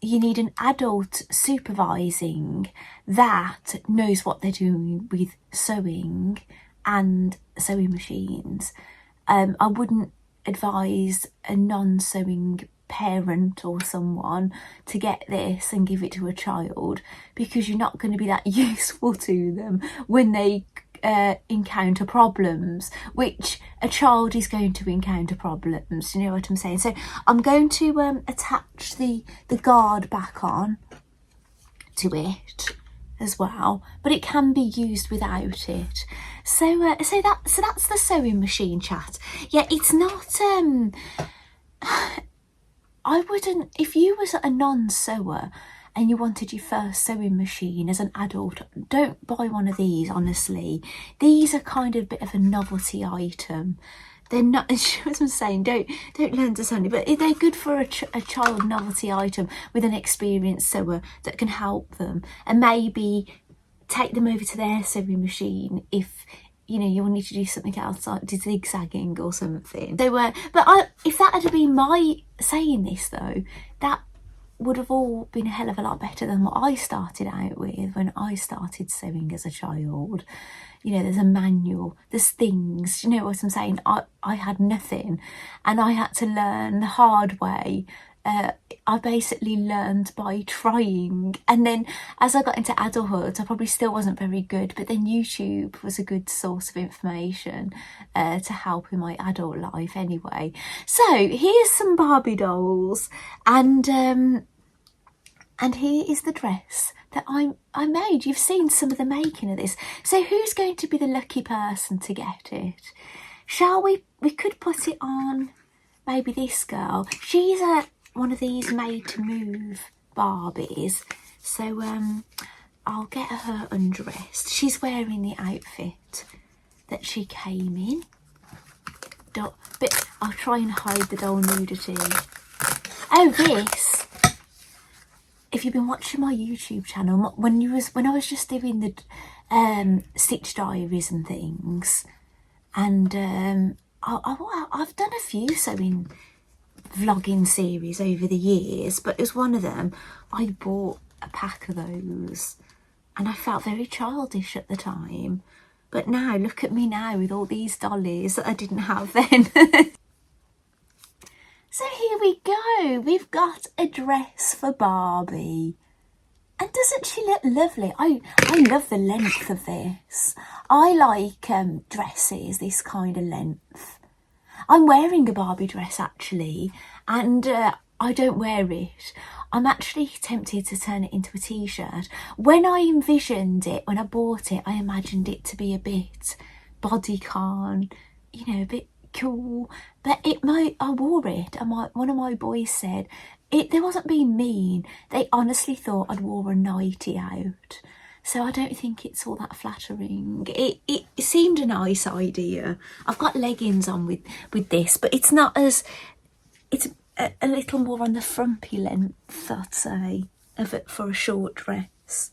you need an adult supervising that knows what they're doing with sewing and sewing machines. I wouldn't advise a non-sewing parent or someone to get this and give it to a child, because you're not going to be that useful to them when they encounter problems, which a child is going to encounter problems, you know what I'm saying? So I'm going to attach the guard back on to it as well, but it can be used without it. So that's the sewing machine chat. Yeah, it's not I wouldn't, if you was a non-sewer and you wanted your first sewing machine as an adult, don't buy one of these, honestly. These are kind of a bit of a novelty item. They're not, as I'm saying, don't learn to sew, but they're good for a child novelty item with an experienced sewer that can help them, and maybe take them over to their sewing machine if you know you will need to do something else, like zigzagging or something. So, if that had been my saying this though, that would have all been a hell of a lot better than what I started out with when I started sewing as a child. You know, there's a manual, there's things, you know what I'm saying? I had nothing, and I had to learn the hard way. I basically learned by trying, and then as I got into adulthood I probably still wasn't very good, but then YouTube was a good source of information to help in my adult life anyway. So here's some Barbie dolls, and here is the dress that I made. You've seen some of the making of this, so who's going to be the lucky person to get it? Shall we could put it on maybe this girl. She's one of these made to move Barbies, so I'll get her undressed. She's wearing the outfit that she came in, but I'll try and hide the doll nudity. Oh, this, if you've been watching my YouTube channel, when I was just doing the Stitch Diaries and things, and I've done a few sewing vlogging series over the years, but as one of them I bought a pack of those and I felt very childish at the time, but now look at me now with all these dollies that I didn't have then. So here we go, we've got a dress for Barbie, and doesn't she look lovely? I love the length of this. I like dresses this kind of length. I'm wearing a Barbie dress actually, and I don't wear it. I'm actually tempted to turn it into a t-shirt. When I envisioned it, when I bought it, I imagined it to be a bit bodycon, you know, a bit cool. But I wore it, and one of my boys said, they wasn't being mean. They honestly thought I'd wore a nightie out. So I don't think it's all that flattering. It seemed a nice idea. I've got leggings on with this, but it's not as, it's a little more on the frumpy length, I'd say, of it for a short dress.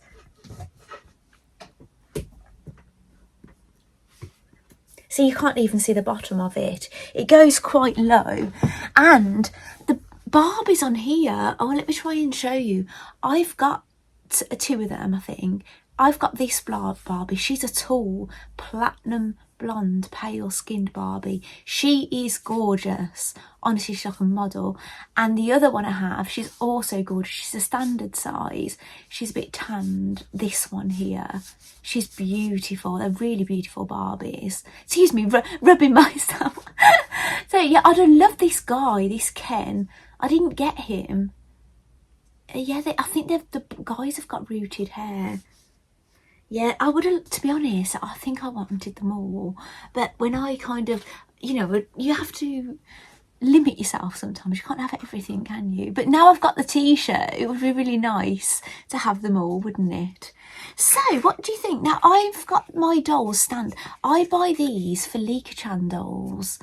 So you can't even see the bottom of it. It goes quite low, and the Barbies on here, oh, let me try and show you. I've got two of them, I think. I've got this Barbie. She's a tall, platinum blonde, pale skinned Barbie. She is gorgeous. Honestly, she's like a model. And the other one I have, she's also gorgeous. She's a standard size. She's a bit tanned. This one here, she's beautiful. They're really beautiful Barbies. Excuse me, rubbing myself. So yeah, I'd love this guy, this Ken. I didn't get him Yeah, I think the guys have got rooted hair. Yeah, I would have, to be honest, I think I wanted them all. But when I kind of, you know, you have to limit yourself sometimes. You can't have everything, can you? But now I've got the t-shirt, it would be really nice to have them all, wouldn't it? So, what do you think? Now, I've got my dolls stand. I buy these for Lika-chan dolls.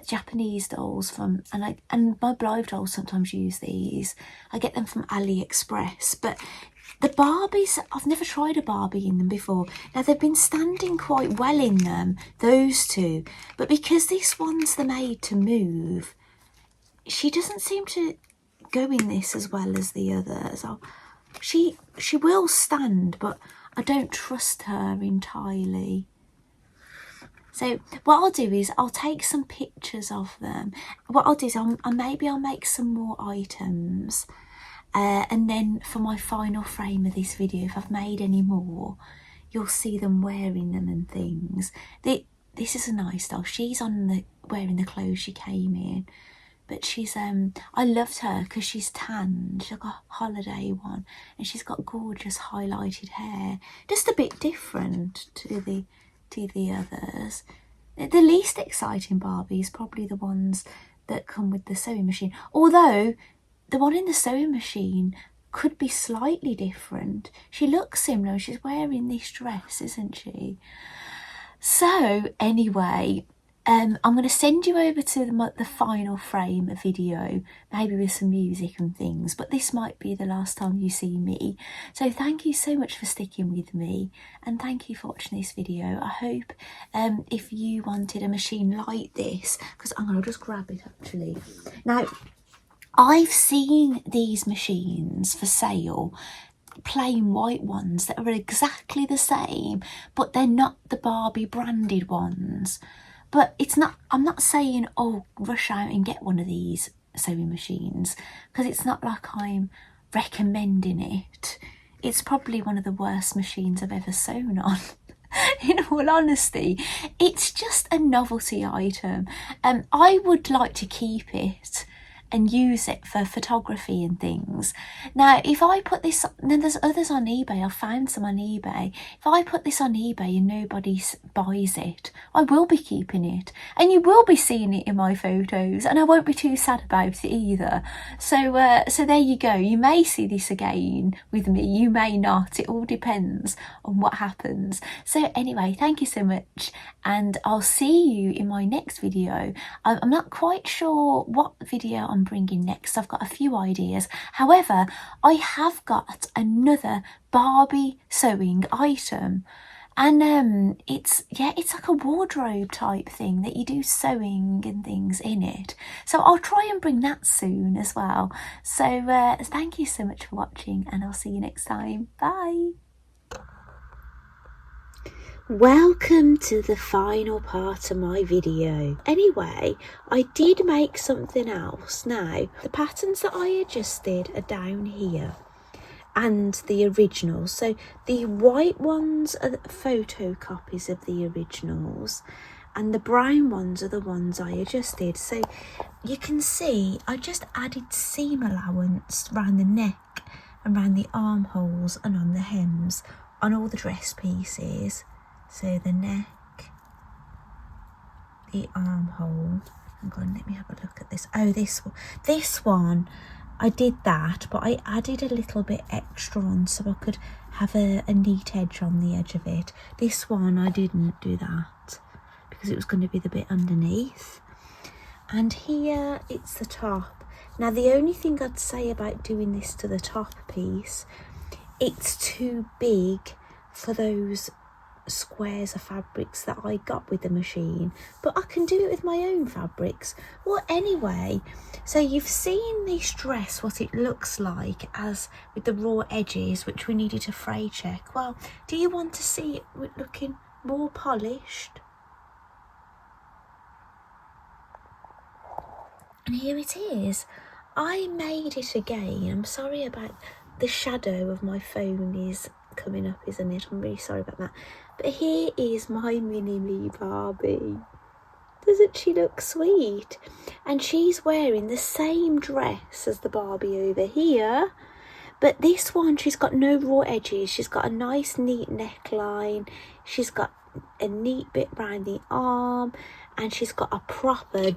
Japanese dolls from, and my Blythe dolls sometimes use these. I get them from AliExpress, but the Barbies, I've never tried a Barbie in them before. Now, they've been standing quite well in them, those two, but because this one's the made to move, she doesn't seem to go in this as well as the others. She will stand, but I don't trust her entirely. So what I'll do is I'll take some pictures of them. What I'll do is maybe I'll make some more items. And then for my final frame of this video, if I've made any more, you'll see them wearing them and things. This is a nice doll. She's wearing the clothes she came in. But she's, I loved her because she's tanned. She's got a holiday one. And she's got gorgeous highlighted hair. Just a bit different to the others. The least exciting Barbie is probably the ones that come with the sewing machine. Although the one in the sewing machine could be slightly different. She looks similar. She's wearing this dress, isn't she? So anyway, I'm going to send you over to the final frame video, maybe with some music and things, but this might be the last time you see me. So thank you so much for sticking with me, and thank you for watching this video. I hope if you wanted a machine like this, because I'm going to just grab it actually. Now, I've seen these machines for sale, plain white ones that are exactly the same, but they're not the Barbie branded ones. But it's not, I'm not saying, oh, rush out and get one of these sewing machines, because it's not like I'm recommending it. It's probably one of the worst machines I've ever sewn on. In all honesty, it's just a novelty item. I would like to keep it and use it for photography and things. Now, if I put this, then there's others on eBay, I found some on eBay. If I put this on eBay and nobody buys it, I will be keeping it, and you will be seeing it in my photos, and I won't be too sad about it either. So so there you go. You may see this again with me, you may not. It all depends on what happens. So anyway, thank you so much, and I'll see you in my next video. I'm not quite sure what video I'm bringing next. I've got a few ideas. However, I have got another Barbie sewing item, and it's like a wardrobe type thing that you do sewing and things in it. So I'll try and bring that soon as well. So thank you so much for watching, and I'll see you next time. Bye. Welcome to the final part of my video. Anyway, I did make something else. Now, the patterns that I adjusted are down here, and the originals. So the white ones are the photocopies of the originals, and the brown ones are the ones I adjusted. So you can see I just added seam allowance around the neck and around the armholes and on the hems on all the dress pieces. So the neck, the armhole. Hang on, let me have a look at this. Oh, this one, I did that, but I added a little bit extra on so I could have a neat edge on the edge of it. This one, I didn't do that because it was going to be the bit underneath. And here, it's the top. Now, the only thing I'd say about doing this to the top piece, it's too big for those squares of fabrics that I got with the machine, but I can do it with my own fabrics. Well, anyway, so you've seen this dress, what it looks like as with the raw edges, which we needed to fray check. Well, do you want to see it looking more polished? And here it is. I made it again. I'm sorry about the shadow of my phone is coming up, isn't it? I'm really sorry about that. But here is my mini me Barbie. Doesn't she look sweet? And she's wearing the same dress as the Barbie over here, But this one, she's got no raw edges. She's got a nice neat neckline. She's got a neat bit around the arm, and she's got a proper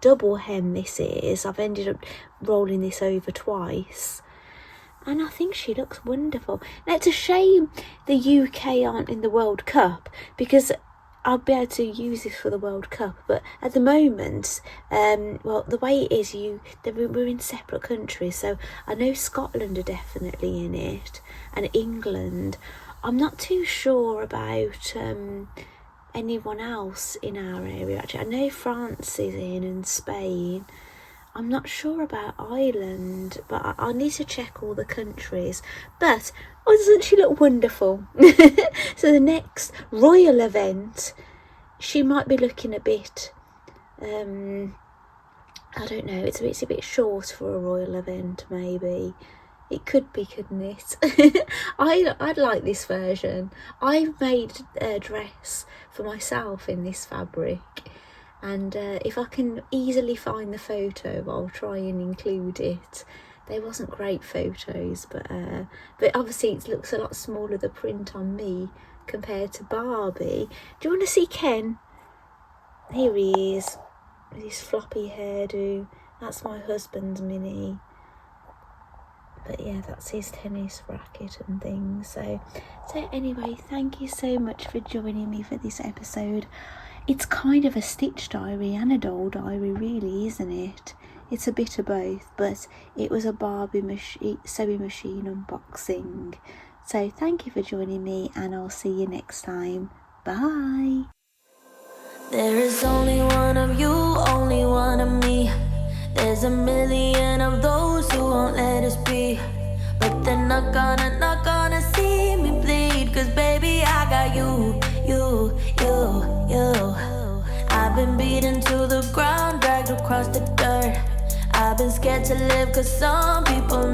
double hem. This is, I've ended up rolling this over twice, and I think she looks wonderful. Now, it's a shame the UK aren't in the World Cup, because I'll be able to use this for the World Cup. But at the moment, well, the way it is, we're in separate countries. So I know Scotland are definitely in it, and England. I'm not too sure about anyone else in our area. Actually, I know France is in, and Spain. I'm not sure about Ireland, but I'll need to check all the countries. But, oh, doesn't she look wonderful? So the next royal event, she might be looking a bit, I don't know, it's a bit short for a royal event, maybe. It could be, couldn't it? I'd like this version. I've made a dress for myself in this fabric. And if I can easily find the photo, I'll try and include it. They wasn't great photos, but obviously it looks a lot smaller, the print on me, compared to Barbie. Do you want to see Ken? Here he is, with his floppy hairdo. That's my husband's mini. But yeah, that's his tennis racket and things. So anyway, thank you so much for joining me for this episode. It's kind of a Stitch diary and a doll diary, really, isn't it? It's a bit of both, but it was a Barbie sewing machine unboxing. So thank you for joining me, and I'll see you next time. Bye. There is only one of you, only one of me. There's a million of those who won't let us be, but they're not gonna see me bleed. Cause baby, I got you. I've been beaten to the ground, dragged across the dirt. I've been scared to live cause some people